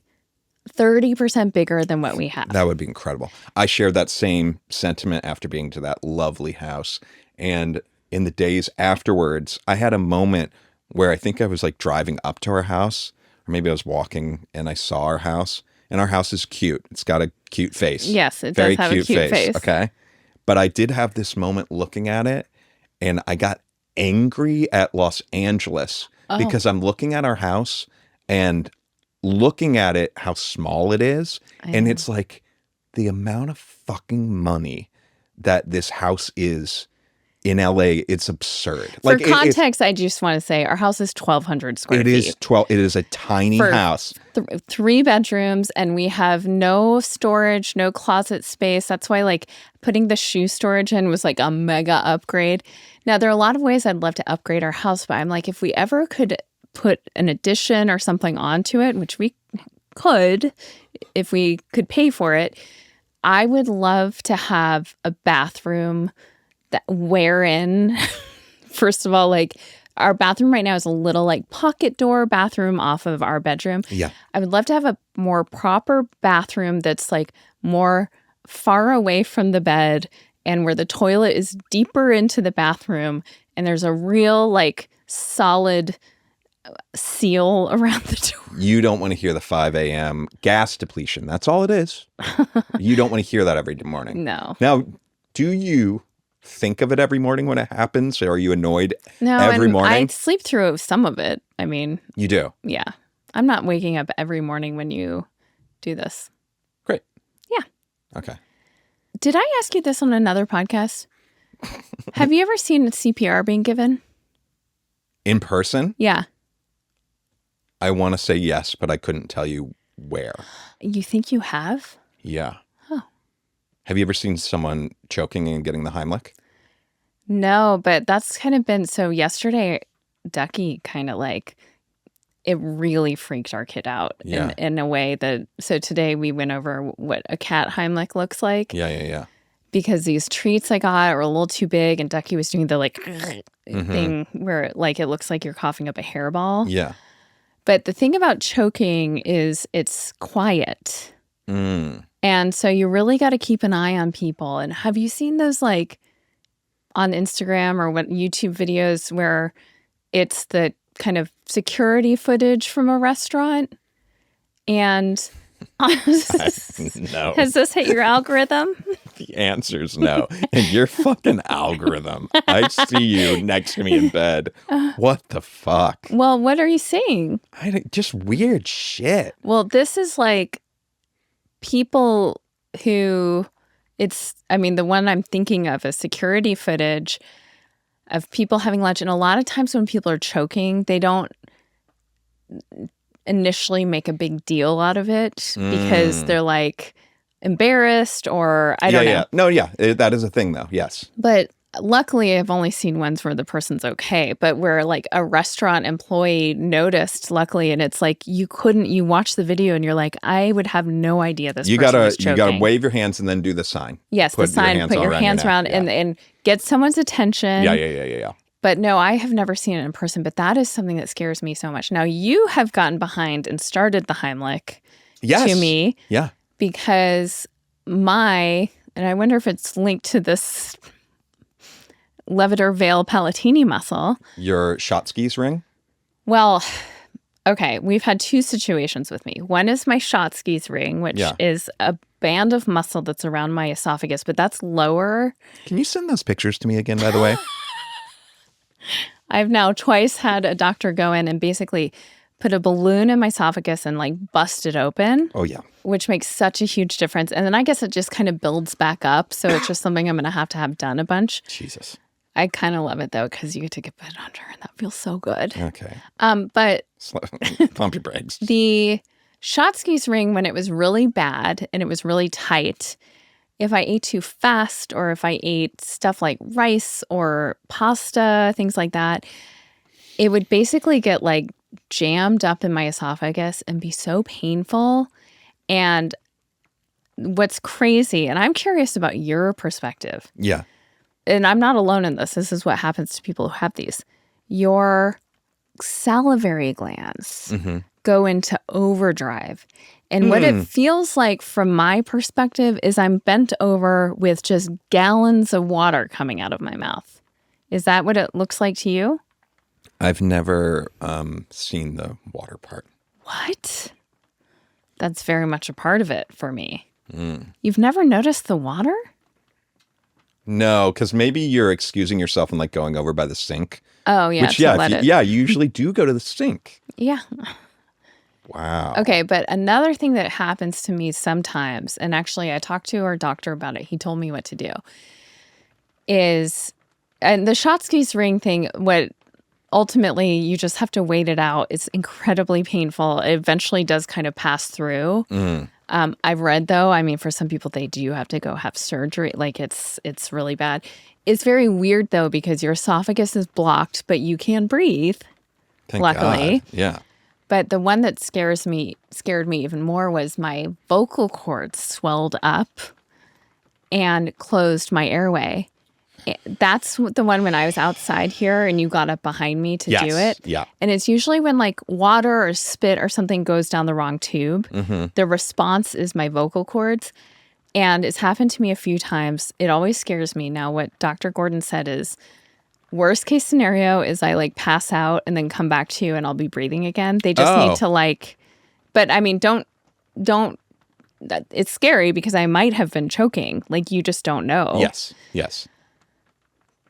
[SPEAKER 2] 30% bigger than what we have.
[SPEAKER 1] That would be incredible. I shared that same sentiment after being to that lovely house. And in the days afterwards, I had a moment where I think I was like driving up to our house, or maybe I was walking and I saw our house. And our house is cute. It's got a cute face.
[SPEAKER 2] Yes, it does have a cute face.
[SPEAKER 1] Okay. But I did have this moment looking at it, and I got angry at Los Angeles because I'm looking at our house and looking at it, how small it is. And it's like the amount of fucking money that this house is in LA, it's absurd.
[SPEAKER 2] For context, I just want to say our house is 1,200 square feet.
[SPEAKER 1] It is a tiny house.
[SPEAKER 2] 3 bedrooms, and we have no storage, no closet space. That's why like putting the shoe storage in was like a mega upgrade. Now, there are a lot of ways I'd love to upgrade our house, but I'm like, if we ever could put an addition or something onto it, which we could, if we could pay for it, I would love to have a bathroom wherein, first of all, like our bathroom right now is a little like pocket door bathroom off of our bedroom.
[SPEAKER 1] Yeah.
[SPEAKER 2] I would love to have a more proper bathroom that's like more far away from the bed and where the toilet is deeper into the bathroom and there's a real like solid seal around the door.
[SPEAKER 1] You don't want to hear the 5 a.m. gas depletion. That's all it is. You don't want to hear that every morning.
[SPEAKER 2] No.
[SPEAKER 1] Now, do you think of it every morning when it happens? Or are you annoyed every morning?
[SPEAKER 2] I sleep through some of it. I mean,
[SPEAKER 1] you do?
[SPEAKER 2] Yeah. I'm not waking up every morning when you do this.
[SPEAKER 1] Great.
[SPEAKER 2] Yeah.
[SPEAKER 1] Okay.
[SPEAKER 2] Did I ask you this on another podcast? Have you ever seen CPR being given?
[SPEAKER 1] In person?
[SPEAKER 2] Yeah.
[SPEAKER 1] I want to say yes, but I couldn't tell you where.
[SPEAKER 2] You think you have?
[SPEAKER 1] Yeah.
[SPEAKER 2] Oh.
[SPEAKER 1] Have you ever seen someone choking and getting the Heimlich?
[SPEAKER 2] No, but that's kind of been, so yesterday, Ducky kind of like, it really freaked our kid out in a way that, so today we went over what a cat Heimlich looks like.
[SPEAKER 1] Yeah.
[SPEAKER 2] Because these treats I got are a little too big and Ducky was doing the like thing where like it looks like you're coughing up a hairball.
[SPEAKER 1] Yeah.
[SPEAKER 2] But the thing about choking is it's quiet. And so you really got to keep an eye on people. And have you seen those like on Instagram or what YouTube videos where it's the kind of security footage from a restaurant? And
[SPEAKER 1] No.
[SPEAKER 2] Has this hit your algorithm?
[SPEAKER 1] The answer's no. And your fucking algorithm. I see you next to me in bed. What the fuck?
[SPEAKER 2] Well, what are you seeing?
[SPEAKER 1] Just weird shit.
[SPEAKER 2] Well, this is like people who the one I'm thinking of is security footage of people having lunch. And a lot of times when people are choking, they don't initially make a big deal out of it because they're like embarrassed or I don't know.
[SPEAKER 1] No, that is a thing though. Yes.
[SPEAKER 2] But luckily I've only seen ones where the person's okay, but where like a restaurant employee noticed luckily and it's like you watch the video and you're like, I would have no idea this person was choking.
[SPEAKER 1] You gotta wave your hands and then do the sign.
[SPEAKER 2] Yes, the sign, put your hands around and get someone's attention.
[SPEAKER 1] Yeah.
[SPEAKER 2] But no, I have never seen it in person, but that is something that scares me so much. Now, you have gotten behind and started the Heimlich to me.
[SPEAKER 1] Yeah.
[SPEAKER 2] Because and I wonder if it's linked to this Levator veil palatini muscle.
[SPEAKER 1] Your shot skis ring?
[SPEAKER 2] Well, Okay, we've had two situations with me. One is my Schatzky's ring, which is a band of muscle that's around my esophagus, but that's lower.
[SPEAKER 1] Can you send those pictures to me again, by the way?
[SPEAKER 2] I've now twice had a doctor go in and basically put a balloon in my esophagus and like bust it open.
[SPEAKER 1] Oh, yeah.
[SPEAKER 2] Which makes such a huge difference. And then I guess it just kind of builds back up. So it's just something I'm going to have done a bunch.
[SPEAKER 1] Jesus.
[SPEAKER 2] I kind of love it though, because you get to get put under and that feels so good.
[SPEAKER 1] Okay.
[SPEAKER 2] But
[SPEAKER 1] pump your brakes.
[SPEAKER 2] The Schatzky's ring, when it was really bad and it was really tight, if I ate too fast or if I ate stuff like rice or pasta, things like that, it would basically get like jammed up in my esophagus and be so painful. And what's crazy, and I'm curious about your perspective.
[SPEAKER 1] Yeah.
[SPEAKER 2] And I'm not alone in this. This is what happens to people who have these. Your salivary glands go into overdrive. And what it feels like from my perspective is I'm bent over with just gallons of water coming out of my mouth. Is that what it looks like to you?
[SPEAKER 1] I've never seen the water part.
[SPEAKER 2] What? That's very much a part of it for me. You've never noticed the water?
[SPEAKER 1] No, because maybe you're excusing yourself and like going over by the sink.
[SPEAKER 2] Oh, yeah.
[SPEAKER 1] Which, you usually do go to the sink.
[SPEAKER 2] Yeah.
[SPEAKER 1] Wow.
[SPEAKER 2] Okay, but another thing that happens to me sometimes, and actually I talked to our doctor about it, he told me what to do, is, and the Schatzky's ring thing, what ultimately you just have to wait it out. It's incredibly painful. It eventually does kind of pass through. I've read though, I mean, for some people, they do have to go have surgery. Like it's really bad. It's very weird though, because your esophagus is blocked, but you can breathe.
[SPEAKER 1] Thank
[SPEAKER 2] luckily.
[SPEAKER 1] God. Yeah.
[SPEAKER 2] But the one that scared me even more was my vocal cords swelled up and closed my airway. That's the one when I was outside here and you got up behind me to do it.
[SPEAKER 1] Yeah.
[SPEAKER 2] And it's usually when like water or spit or something goes down the wrong tube. The response is my vocal cords. And it's happened to me a few times. It always scares me. Now, what Dr. Gordon said is worst case scenario is I like pass out and then come back to you and I'll be breathing again. They just need to like, but I mean, don't, it's scary because I might have been choking. Like you just don't know.
[SPEAKER 1] Yes.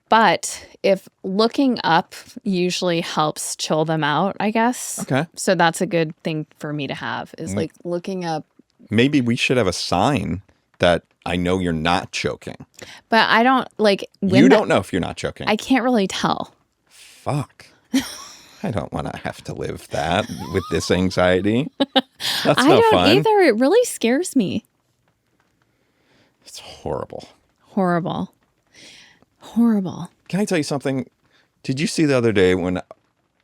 [SPEAKER 2] But if looking up usually helps chill them out, I guess.
[SPEAKER 1] Okay.
[SPEAKER 2] So that's a good thing for me to have is like looking up.
[SPEAKER 1] Maybe we should have a sign that I know you're not choking.
[SPEAKER 2] But I don't like.
[SPEAKER 1] You don't know if you're not choking.
[SPEAKER 2] I can't really tell.
[SPEAKER 1] Fuck. I don't want to have to live that with this anxiety. That's
[SPEAKER 2] I
[SPEAKER 1] no
[SPEAKER 2] don't
[SPEAKER 1] fun.
[SPEAKER 2] either. It really scares me.
[SPEAKER 1] It's horrible.
[SPEAKER 2] Horrible.
[SPEAKER 1] Can I tell you something? Did you see the other day when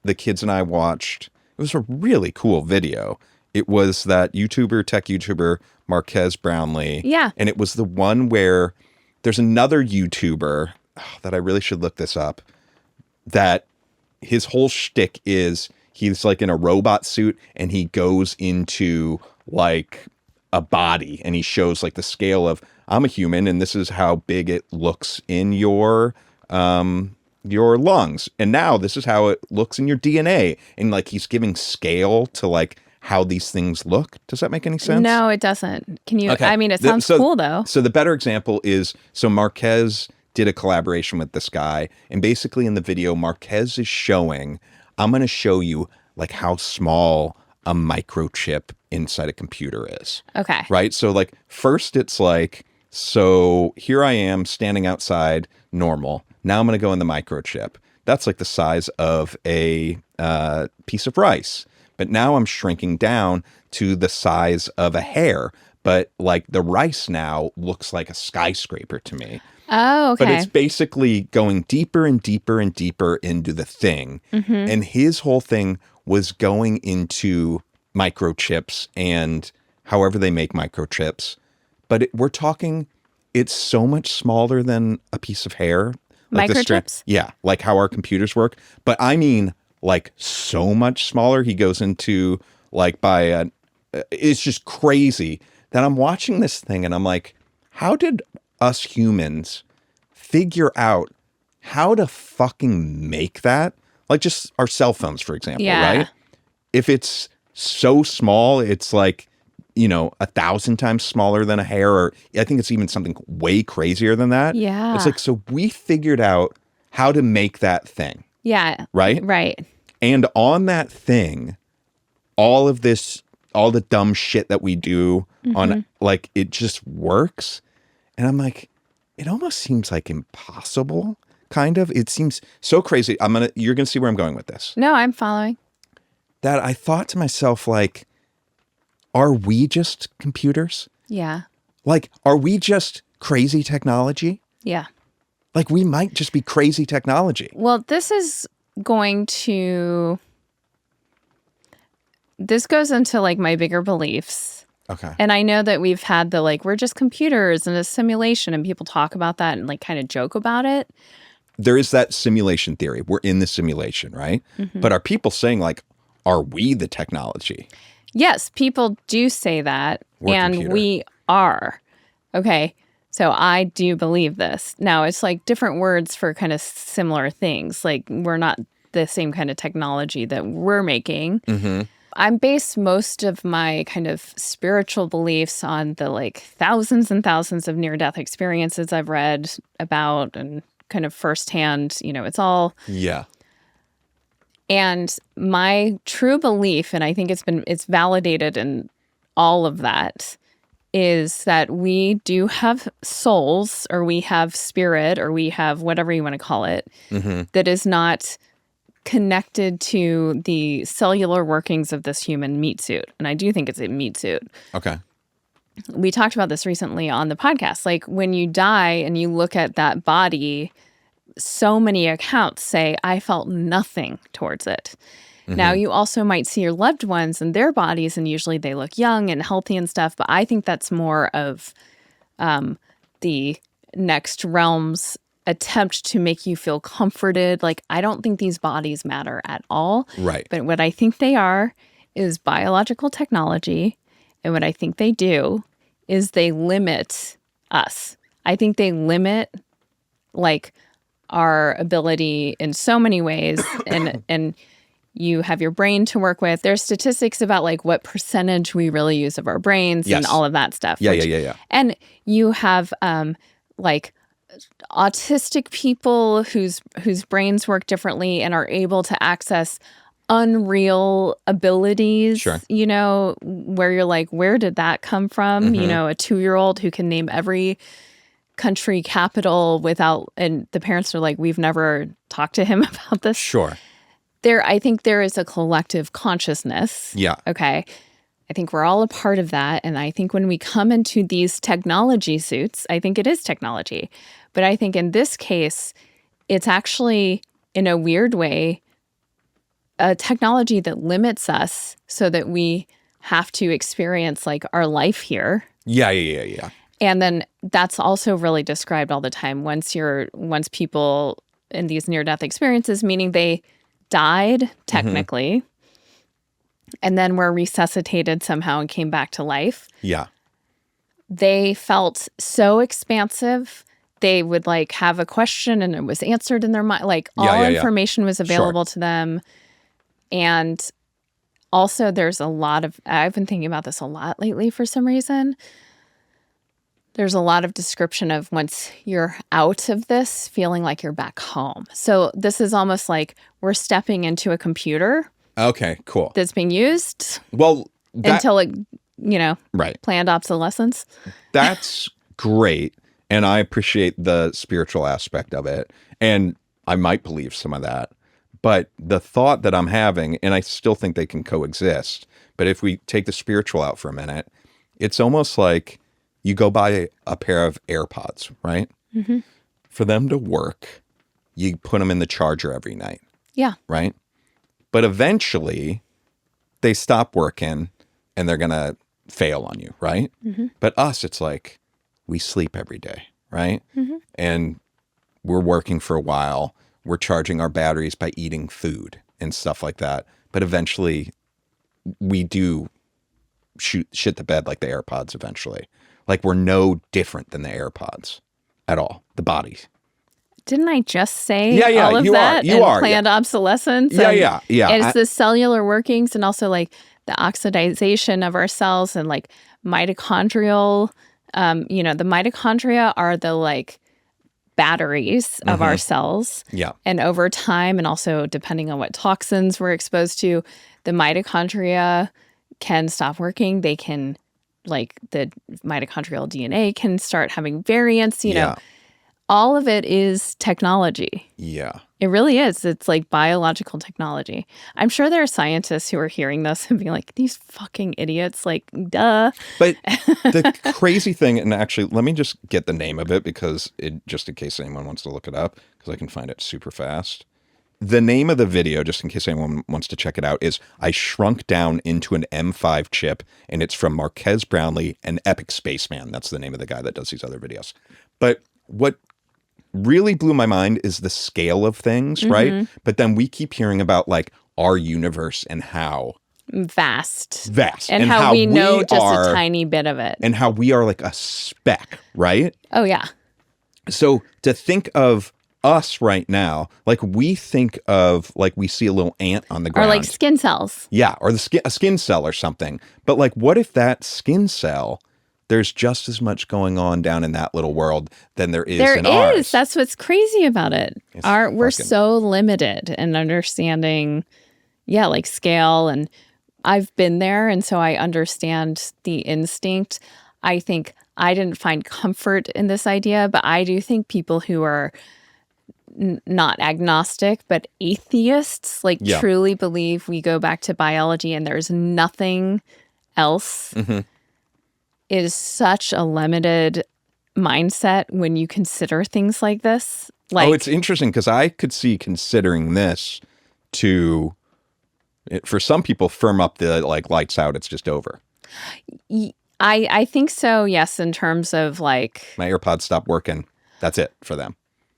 [SPEAKER 1] the kids and I watched, it was a really cool video. It was that tech YouTuber, Marquez Brownlee.
[SPEAKER 2] Yeah.
[SPEAKER 1] And it was the one where there's another YouTuber that I really should look this up, that his whole shtick is he's like in a robot suit and he goes into like a body and he shows like the scale of I'm a human and this is how big it looks in your lungs. And now this is how it looks in your DNA. And like he's giving scale to like how these things look. Does that make any sense?
[SPEAKER 2] No, it doesn't. Can you?
[SPEAKER 1] Okay.
[SPEAKER 2] I mean, it sounds cool though.
[SPEAKER 1] So the better example is, so Marquez did a collaboration with this guy. And basically in the video, Marquez is showing, I'm going to show you like how small a microchip inside a computer is.
[SPEAKER 2] Okay.
[SPEAKER 1] Right? So like first it's like, so here I am standing outside normal. Now I'm going to go in the microchip. That's like the size of a piece of rice. But now I'm shrinking down to the size of a hair. But like the rice now looks like a skyscraper to me.
[SPEAKER 2] Oh, okay.
[SPEAKER 1] But it's basically going deeper and deeper and deeper into the thing. And his whole thing was going into microchips and however they make microchips. But we're talking, it's so much smaller than a piece of hair. Like
[SPEAKER 2] microchips?
[SPEAKER 1] Yeah, like how our computers work. But I mean, like so much smaller. He goes into like it's just crazy that I'm watching this thing and I'm like, how did us humans figure out how to fucking make that? Like just our cell phones, for example, right? if it's so small, it's like, 1,000 times smaller than a hair, or I think it's even something way crazier than that.
[SPEAKER 2] Yeah.
[SPEAKER 1] It's like, so we figured out how to make that thing.
[SPEAKER 2] Yeah.
[SPEAKER 1] Right?
[SPEAKER 2] Right.
[SPEAKER 1] And on that thing, all the dumb shit that we do on, like, it just works. And I'm like, it almost seems like impossible, kind of. It seems so crazy. You're going to see where I'm going with this.
[SPEAKER 2] No, I'm following.
[SPEAKER 1] That I thought to myself, like, are we just computers?
[SPEAKER 2] Yeah.
[SPEAKER 1] Like, are we just crazy technology?
[SPEAKER 2] Yeah.
[SPEAKER 1] Like, we might just be crazy technology.
[SPEAKER 2] Well, this goes into like my bigger beliefs.
[SPEAKER 1] Okay.
[SPEAKER 2] And I know that we've had the like, we're just computers and a simulation, and people talk about that and like kind of joke about it.
[SPEAKER 1] There is that simulation theory. We're in the simulation, right? But are people saying, like, are we the technology?
[SPEAKER 2] Yes, people do say that.
[SPEAKER 1] We're
[SPEAKER 2] and
[SPEAKER 1] computer.
[SPEAKER 2] we are. Okay. So I do believe this. Now, it's like different words for kind of similar things. Like, we're not the same kind of technology that we're making. I base most of my kind of spiritual beliefs on the like thousands and thousands of near-death experiences I've read about and kind of firsthand, it's all.
[SPEAKER 1] Yeah.
[SPEAKER 2] And my true belief, and I think it's validated in all of that, is that we do have souls, or we have spirit, or we have whatever you want to call it, that is not connected to the cellular workings of this human meat suit. And I do think it's a meat suit.
[SPEAKER 1] Okay.
[SPEAKER 2] We talked about this recently on the podcast. Like, when you die and you look at that body, so many accounts say, I felt nothing towards it. Now, you also might see your loved ones and their bodies, and usually they look young and healthy and stuff. But I think that's more of the next realm's attempt to make you feel comforted. Like, I don't think these bodies matter at all.
[SPEAKER 1] Right.
[SPEAKER 2] But what I think they are is biological technology. And what I think they do is they limit us. I think they limit, like, our ability in so many ways. And you have your brain to work with. There's statistics about like what percentage we really use of our brains and all of that stuff.
[SPEAKER 1] Yeah.
[SPEAKER 2] And you have like autistic people whose brains work differently and are able to access unreal abilities,
[SPEAKER 1] Sure.
[SPEAKER 2] Where you're like, where did that come from? A 2-year-old who can name every country capital and the parents are like, we've never talked to him about this.
[SPEAKER 1] Sure.
[SPEAKER 2] I think there is a collective consciousness.
[SPEAKER 1] Yeah.
[SPEAKER 2] Okay. I think we're all a part of that. And I think when we come into these technology suits, I think it is technology. But I think in this case, it's actually, in a weird way, a technology that limits us so that we have to experience like our life here.
[SPEAKER 1] Yeah.
[SPEAKER 2] And then that's also really described all the time. Once people in these near-death experiences, meaning they died technically, and then were resuscitated somehow and came back to life.
[SPEAKER 1] Yeah.
[SPEAKER 2] They felt so expansive. They would like have a question and it was answered in their mind. Like all information was available to them. And also there's I've been thinking about this a lot lately for some reason. There's a lot of description of once you're out of this, feeling like you're back home. So this is almost like we're stepping into a computer.
[SPEAKER 1] Okay, cool.
[SPEAKER 2] That's being used.
[SPEAKER 1] Well,
[SPEAKER 2] until it,
[SPEAKER 1] right.
[SPEAKER 2] Planned obsolescence.
[SPEAKER 1] That's great. And I appreciate the spiritual aspect of it. And I might believe some of that. But the thought that I'm having, and I still think they can coexist, but if we take the spiritual out for a minute, it's almost like you go buy a pair of AirPods, right? For them to work, you put them in the charger every night.
[SPEAKER 2] Yeah.
[SPEAKER 1] Right? But eventually, they stop working and they're going to fail on you, right? But us, it's like we sleep every day, right? And we're working for a while. We're charging our batteries by eating food and stuff like that. But eventually, we do shit the bed like the AirPods eventually. Like we're no different than the AirPods at all. The bodies.
[SPEAKER 2] Didn't I just say
[SPEAKER 1] Yeah,
[SPEAKER 2] all of
[SPEAKER 1] you
[SPEAKER 2] that?
[SPEAKER 1] are. You
[SPEAKER 2] and
[SPEAKER 1] are.
[SPEAKER 2] Planned obsolescence.
[SPEAKER 1] Yeah.
[SPEAKER 2] And it's the cellular workings and also like the oxidization of our cells and like mitochondrial. The mitochondria are the like batteries of our cells.
[SPEAKER 1] Yeah.
[SPEAKER 2] And over time, and also depending on what toxins we're exposed to, the mitochondria can stop working. They can, like, the mitochondrial DNA can start having variants, you know. All of it is technology.
[SPEAKER 1] Yeah.
[SPEAKER 2] It really is. It's like biological technology. I'm sure there are scientists who are hearing this and being like, these fucking idiots, like, duh.
[SPEAKER 1] But the crazy thing, and actually, let me just get the name of it because just in case anyone wants to look it up, because I can find it super fast. The name of the video, just in case anyone wants to check it out, is I Shrunk Down into an M5 Chip, and it's from Marquez Brownlee and Epic Spaceman. That's the name of the guy that does these other videos. But what really blew my mind is the scale of things, right? But then we keep hearing about like our universe and how
[SPEAKER 2] vast.
[SPEAKER 1] And
[SPEAKER 2] how we know just a tiny bit of it.
[SPEAKER 1] And how we are like a speck, right?
[SPEAKER 2] Oh, yeah.
[SPEAKER 1] So to think of us right now, like we think of like we see a little ant on the ground.
[SPEAKER 2] Or like skin cells.
[SPEAKER 1] Yeah, or a skin cell or something. But like what if that skin cell, there's just as much going on down in that little world than there is in ours.
[SPEAKER 2] There is. That's what's crazy about it. We're so limited in understanding, like scale. And I've been there, and so I understand the instinct. I think I didn't find comfort in this idea, but I do think people who are not agnostic, but atheists, like truly believe we go back to biology and there's nothing else. Is such a limited mindset when you consider things like this. Like,
[SPEAKER 1] it's interesting because I could see considering this to, for some people, firm up the like lights out. It's just over.
[SPEAKER 2] I think so. Yes, in terms of like
[SPEAKER 1] my AirPods stop working. That's it for them.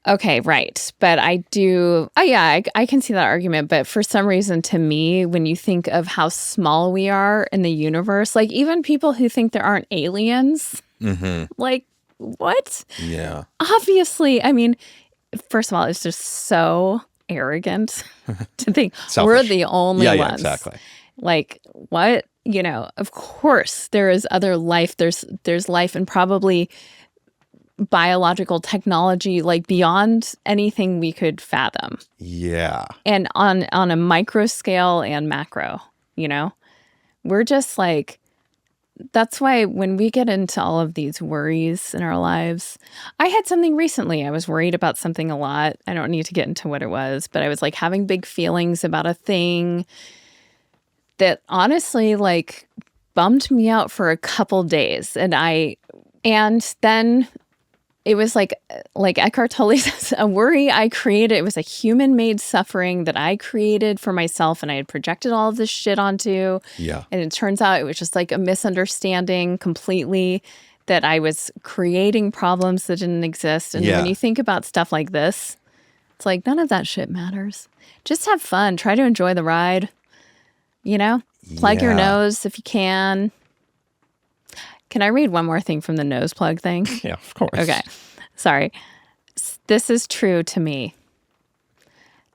[SPEAKER 2] Okay, right. But I do, I can see that argument. But for some reason, to me, when you think of how small we are in the universe, like even people who think there aren't aliens, like, what?
[SPEAKER 1] Yeah.
[SPEAKER 2] Obviously, I mean, first of all, it's just so arrogant to think
[SPEAKER 1] Selfish.
[SPEAKER 2] We're the only ones.
[SPEAKER 1] Yeah, exactly.
[SPEAKER 2] Like, what? You know, of course there is other life. There's life and probably biological technology like beyond anything we could fathom.
[SPEAKER 1] Yeah.
[SPEAKER 2] And on a micro scale and macro, you know, we're just like, that's why when we get into all of these worries in our lives, I had something recently. I was worried about something a lot. I don't need to get into what it was, but I was like having big feelings about a thing that honestly like bummed me out for a couple days. And then it was like Eckhart Tolle says, a worry I created. It was a human-made suffering that I created for myself, and I had projected all of this shit onto.
[SPEAKER 1] Yeah.
[SPEAKER 2] And it turns out it was just like a misunderstanding completely, that I was creating problems that didn't exist. And when you think about stuff like this, it's like none of that shit matters. Just have fun. Try to enjoy the ride. You know? Plug your nose if you can. Can I read one more thing from the nose plug thing?
[SPEAKER 1] Yeah, of course.
[SPEAKER 2] Okay. Sorry. This is true to me.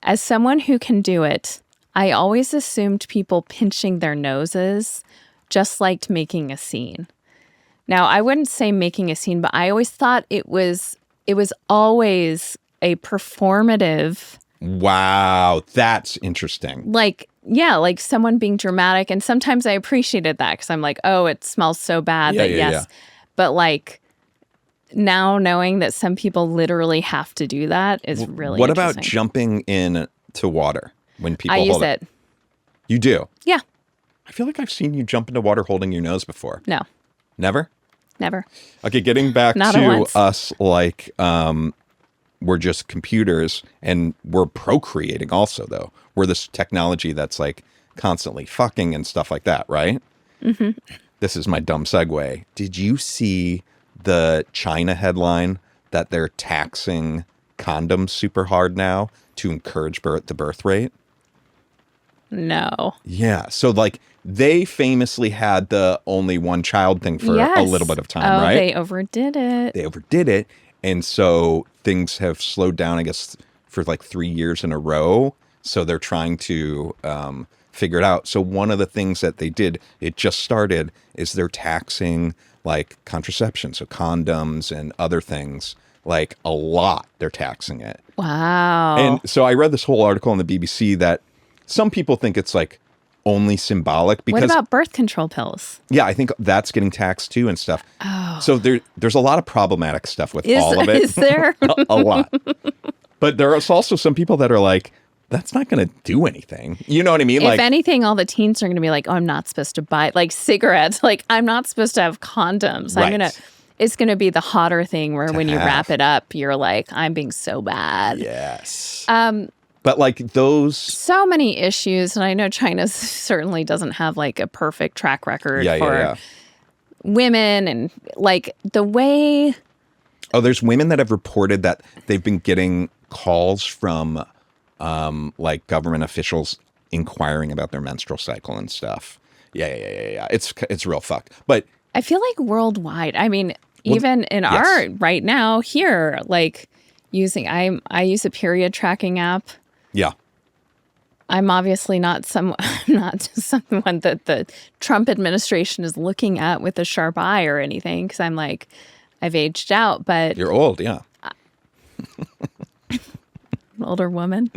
[SPEAKER 2] As someone who can do it, I always assumed people pinching their noses just liked making a scene. Now, I wouldn't say making a scene, but I always thought it was always a performative.
[SPEAKER 1] Wow, that's interesting.
[SPEAKER 2] Like someone being dramatic. And sometimes I appreciated that because I'm like, oh, it smells so bad. But yes. Yeah. But like now knowing that some people literally have to do that is really
[SPEAKER 1] What
[SPEAKER 2] interesting.
[SPEAKER 1] about jumping in to water when people
[SPEAKER 2] I
[SPEAKER 1] hold
[SPEAKER 2] use it?
[SPEAKER 1] You do?
[SPEAKER 2] Yeah.
[SPEAKER 1] I feel like I've seen you jump into water holding your nose before.
[SPEAKER 2] No.
[SPEAKER 1] Never?
[SPEAKER 2] Never.
[SPEAKER 1] Okay, getting back to us, like, we're just computers and we're procreating also, though. We're this technology that's like constantly fucking and stuff like that, right? Mm-hmm. This is my dumb segue. Did you see the China headline that they're taxing condoms super hard now to encourage the birth rate?
[SPEAKER 2] No.
[SPEAKER 1] Yeah. So like they famously had the only one child thing for a little bit of time, right?
[SPEAKER 2] They overdid it.
[SPEAKER 1] And so things have slowed down, I guess, for like 3 years in a row. So they're trying to figure it out. So one of the things that they did, it just started, is they're taxing like contraception, so condoms and other things, like a lot. They're taxing it.
[SPEAKER 2] Wow.
[SPEAKER 1] And so I read this whole article on the BBC that some people think it's like only symbolic because
[SPEAKER 2] what about birth control pills?
[SPEAKER 1] yeah, I think that's getting taxed too and stuff.
[SPEAKER 2] Oh.
[SPEAKER 1] So there's a lot of problematic stuff with all of it.
[SPEAKER 2] Is there?
[SPEAKER 1] a lot. But there is also some people that are like, that's not going to do anything. You know what I mean?
[SPEAKER 2] If anything, all the teens are going to be like, oh, I'm not supposed to buy like cigarettes. Like, I'm not supposed to have condoms.
[SPEAKER 1] Right.
[SPEAKER 2] It's going to be the hotter thing where when you
[SPEAKER 1] have.
[SPEAKER 2] wrap it up, you're like, I'm being so bad.
[SPEAKER 1] Yes. But like those.
[SPEAKER 2] So many issues. And I know China certainly doesn't have like a perfect track record for women and like the way.
[SPEAKER 1] Oh, there's women that have reported that they've been getting calls from like government officials inquiring about their menstrual cycle and stuff. Yeah. It's real fucked. But
[SPEAKER 2] I feel like worldwide, I mean, even in our right now here, like I use a period tracking app.
[SPEAKER 1] Yeah.
[SPEAKER 2] I'm obviously not someone that the Trump administration is looking at with a sharp eye or anything, because I'm like, I've aged out, but
[SPEAKER 1] You're old, yeah.
[SPEAKER 2] older woman.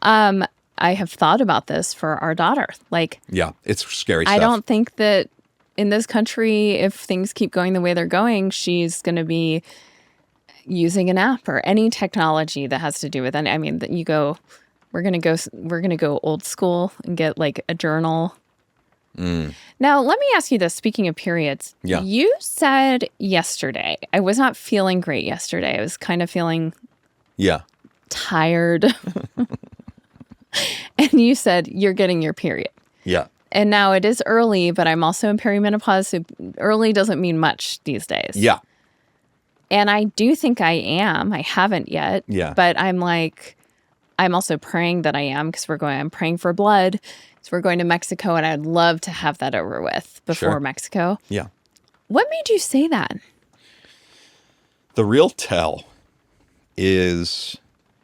[SPEAKER 2] I have thought about this for our daughter. Like,
[SPEAKER 1] yeah, it's scary stuff.
[SPEAKER 2] I don't think that in this country, if things keep going the way they're going, she's going to be using an app or any technology that has to do with it. I mean, that we're going to go old school and get like a journal. Now, let me ask you this. Speaking of periods, you said yesterday, I was not feeling great yesterday. I was kind of feeling tired. And you said you're getting your period.
[SPEAKER 1] Yeah.
[SPEAKER 2] And now it is early, but I'm also in perimenopause, so early doesn't mean much these days.
[SPEAKER 1] Yeah.
[SPEAKER 2] And I do think I am. I haven't yet.
[SPEAKER 1] Yeah.
[SPEAKER 2] But I'm also praying that I am, because I'm praying for blood. So we're going to Mexico, and I'd love to have that over with before Mexico.
[SPEAKER 1] Yeah.
[SPEAKER 2] What made you say that?
[SPEAKER 1] The real tell is,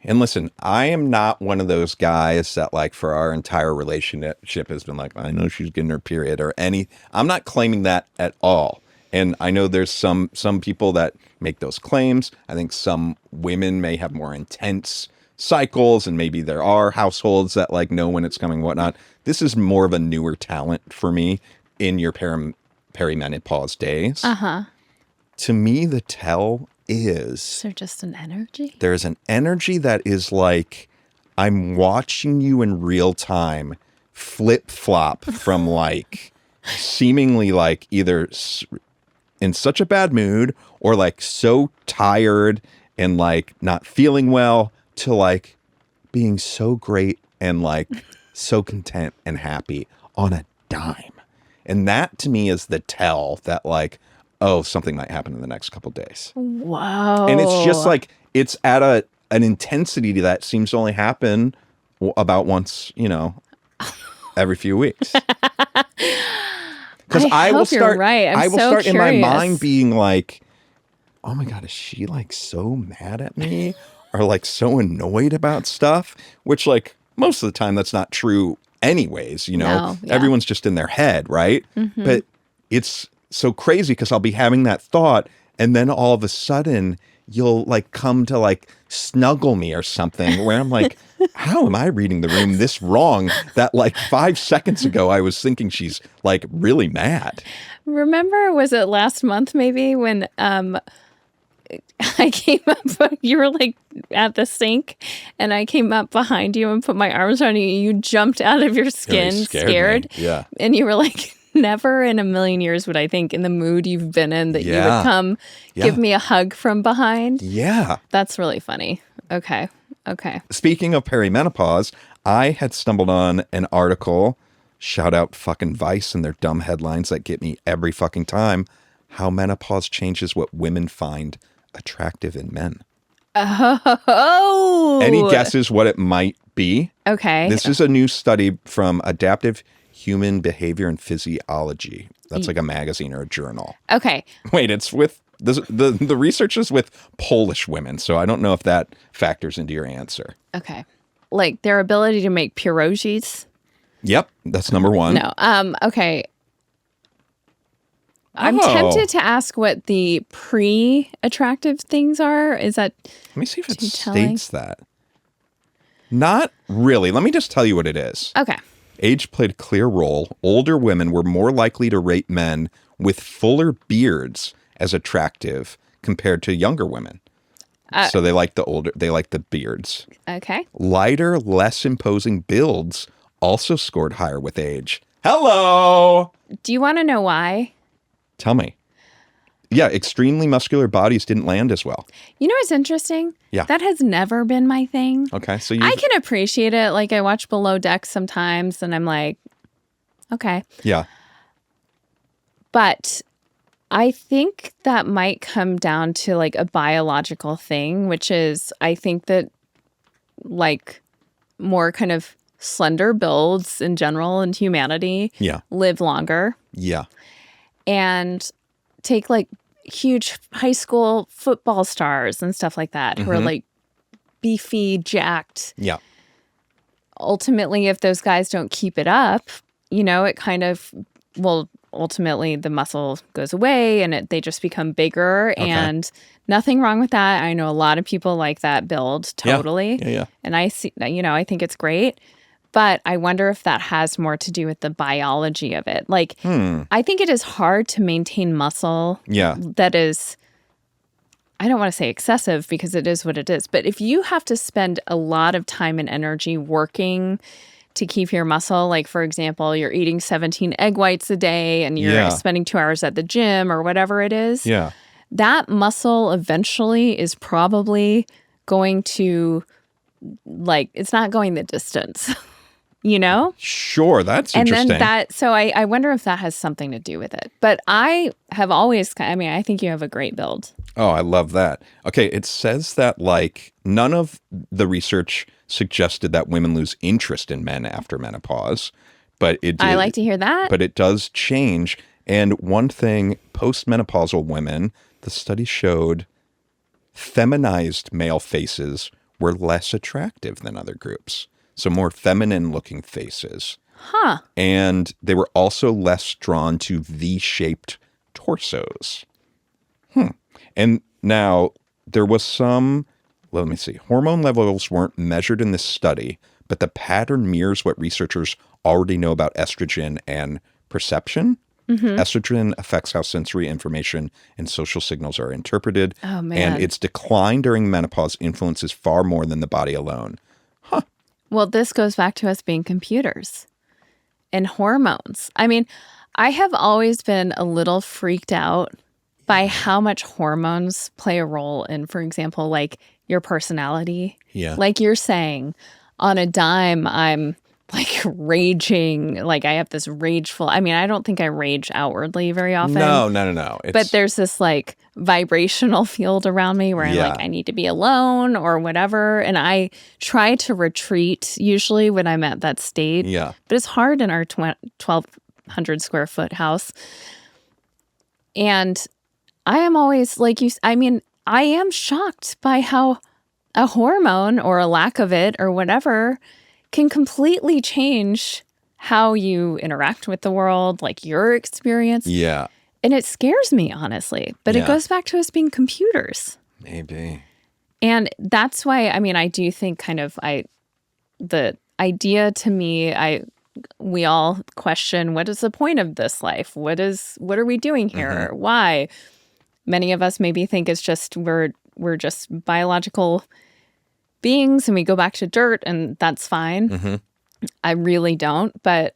[SPEAKER 1] and listen, I am not one of those guys that like for our entire relationship has been like, I know she's getting her period or I'm not claiming that at all. And I know there's some people that make those claims. I think some women may have more intense cycles, and maybe there are households that like know when it's coming, whatnot. This is more of a newer talent for me in your perimenopause days. To me, the tell is
[SPEAKER 2] there just an energy?
[SPEAKER 1] There's an energy that is like, I'm watching you in real time flip-flop from like seemingly like either in such a bad mood or like so tired and like not feeling well to like being so great and like so content and happy on a dime. And that to me is the tell that like, oh, something might happen in the next couple days.
[SPEAKER 2] Wow.
[SPEAKER 1] And it's just like, it's at an intensity that seems to only happen about once, every few weeks. Because I will start,
[SPEAKER 2] right.
[SPEAKER 1] I will
[SPEAKER 2] so
[SPEAKER 1] start
[SPEAKER 2] curious.
[SPEAKER 1] in my mind being like, oh my God, is she like so mad at me or like so annoyed about stuff? Which like most of the time that's not true anyways, everyone's just in their head, right?
[SPEAKER 2] Mm-hmm.
[SPEAKER 1] But it's so crazy because I'll be having that thought and then all of a sudden you'll like come to like snuggle me or something where I'm like, how am I reading the room this wrong that like 5 seconds ago I was thinking she's like really mad.
[SPEAKER 2] Remember, was it last month maybe when I came up, you were like at the sink and I came up behind you and put my arms around you. You jumped out of your skin, scared.
[SPEAKER 1] Yeah.
[SPEAKER 2] And you were like, never in a million years would I think in the mood you've been in that you would come give me a hug from behind.
[SPEAKER 1] Yeah.
[SPEAKER 2] That's really funny. Okay.
[SPEAKER 1] Speaking of perimenopause, I had stumbled on an article, shout out fucking Vice and their dumb headlines that get me every fucking time, how menopause changes what women find attractive in men.
[SPEAKER 2] Oh.
[SPEAKER 1] Any guesses what it might be?
[SPEAKER 2] Okay.
[SPEAKER 1] This is a new study from Adaptive Human Behavior and Physiology. That's like a magazine or a journal.
[SPEAKER 2] Okay.
[SPEAKER 1] Wait, it's with The research is with Polish women, so I don't know if that factors into your answer.
[SPEAKER 2] Okay. Like their ability to make pierogies.
[SPEAKER 1] Yep, that's number one.
[SPEAKER 2] No. Okay. I'm tempted to ask what the pre-attractive things are. Is that
[SPEAKER 1] Let me see if it
[SPEAKER 2] too telling?
[SPEAKER 1] states that. Not really. Let me just tell you what it is.
[SPEAKER 2] Okay.
[SPEAKER 1] Age played a clear role. Older women were more likely to rate men with fuller beards as attractive compared to younger women. So they like the beards.
[SPEAKER 2] Okay.
[SPEAKER 1] Lighter, less imposing builds also scored higher with age. Hello!
[SPEAKER 2] Do you want to know why?
[SPEAKER 1] Tell me. Yeah, extremely muscular bodies didn't land as well.
[SPEAKER 2] You know what's interesting?
[SPEAKER 1] Yeah.
[SPEAKER 2] That has never been my thing.
[SPEAKER 1] Okay, so
[SPEAKER 2] I can appreciate it. Like I watch Below Deck sometimes and I'm like, okay.
[SPEAKER 1] Yeah.
[SPEAKER 2] But I think that might come down to like a biological thing, which is I think that like more kind of slender builds in general in humanity live longer.
[SPEAKER 1] Yeah.
[SPEAKER 2] And take like huge high school football stars and stuff like that who are like beefy, jacked.
[SPEAKER 1] Yeah.
[SPEAKER 2] Ultimately, if those guys don't keep it up, you know, it kind of, well, ultimately the muscle goes away and they just become bigger and nothing wrong with that. I know a lot of people like that build totally.
[SPEAKER 1] Yeah.
[SPEAKER 2] And I see, you know, I think it's great. But I wonder if that has more to do with the biology of it. Like, I think it is hard to maintain muscle that is, I don't want to say excessive because it is what it is. But if you have to spend a lot of time and energy working to keep your muscle, like, for example, you're eating 17 egg whites a day and you're spending 2 hours at the gym or whatever it is, that muscle eventually is probably going to, like, it's not going the distance. You know?
[SPEAKER 1] Sure, that's
[SPEAKER 2] and
[SPEAKER 1] interesting.
[SPEAKER 2] And then so I wonder if that has something to do with it. But I have always, I mean, I think you have a great build.
[SPEAKER 1] Oh, I love that. Okay, it says that like none of the research suggested that women lose interest in men after menopause, but it did.
[SPEAKER 2] I like to hear that.
[SPEAKER 1] But it does change. And one thing, postmenopausal women, the study showed feminized male faces were less attractive than other groups. So more feminine looking faces.
[SPEAKER 2] Huh.
[SPEAKER 1] And they were also less drawn to V-shaped torsos. And now there was some, let me see, hormone levels weren't measured in this study, but the pattern mirrors what researchers already know about estrogen and perception. Estrogen affects how sensory information and social signals are interpreted.
[SPEAKER 2] Oh, man.
[SPEAKER 1] And its decline during menopause influences far more than the body alone.
[SPEAKER 2] Well, this goes back to us being computers and hormones. I mean, I have always been a little freaked out by how much hormones play a role in, for example, like your personality.
[SPEAKER 1] Yeah.
[SPEAKER 2] Like you're saying, on a dime, I'm like raging. Like I have this rageful, I mean, I don't think I rage outwardly very often.
[SPEAKER 1] No.
[SPEAKER 2] But there's this like vibrational field around me where I'm like, I need to be alone or whatever. And I try to retreat usually when I'm at that state.
[SPEAKER 1] Yeah.
[SPEAKER 2] But it's hard in our 1,200 square foot house. And I am always like I mean, I am shocked by how a hormone or a lack of it or whatever can completely change how you interact with the world, like your experience.
[SPEAKER 1] Yeah.
[SPEAKER 2] And it scares me, honestly. But it goes back to us being computers.
[SPEAKER 1] Maybe.
[SPEAKER 2] And that's why, I mean, I do think kind of the idea to me, we all question, what is the point of this life? What are we doing here? Why? Many of us maybe think it's just we're just biological beings and we go back to dirt and that's fine. I really don't. But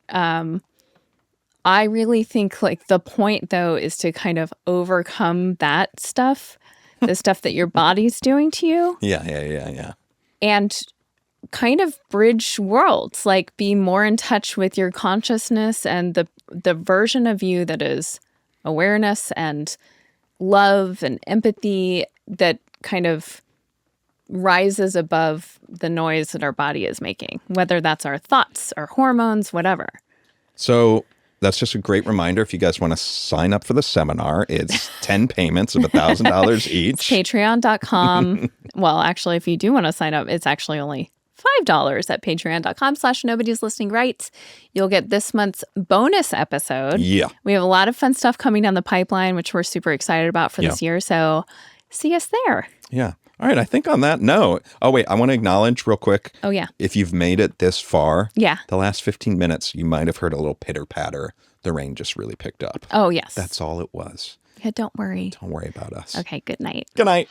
[SPEAKER 2] I really think like the point though is to kind of overcome that stuff, the stuff that your body's doing to you.
[SPEAKER 1] Yeah.
[SPEAKER 2] And kind of bridge worlds, like be more in touch with your consciousness and the version of you that is awareness and love and empathy that kind of rises above the noise that our body is making, whether that's our thoughts, our hormones, whatever.
[SPEAKER 1] So that's just a great reminder. If you guys want to sign up for the seminar, it's 10 payments of $1,000 each.
[SPEAKER 2] Patreon.com. Well, actually, if you do want to sign up, it's actually only $5 at patreon.com/nobody's listening right. You'll get this month's bonus episode.
[SPEAKER 1] Yeah.
[SPEAKER 2] We have a lot of fun stuff coming down the pipeline, which we're super excited about for this year. So see us there.
[SPEAKER 1] Yeah. All right. I think on that note, oh, wait, I want to acknowledge real quick.
[SPEAKER 2] Oh, yeah.
[SPEAKER 1] If you've made it this far,
[SPEAKER 2] Yeah.
[SPEAKER 1] the last 15 minutes, you might have heard a little pitter patter. The rain just really picked up.
[SPEAKER 2] Oh, yes.
[SPEAKER 1] That's all it was.
[SPEAKER 2] Yeah, don't worry.
[SPEAKER 1] Don't worry about us.
[SPEAKER 2] Okay, good night.
[SPEAKER 1] Good night.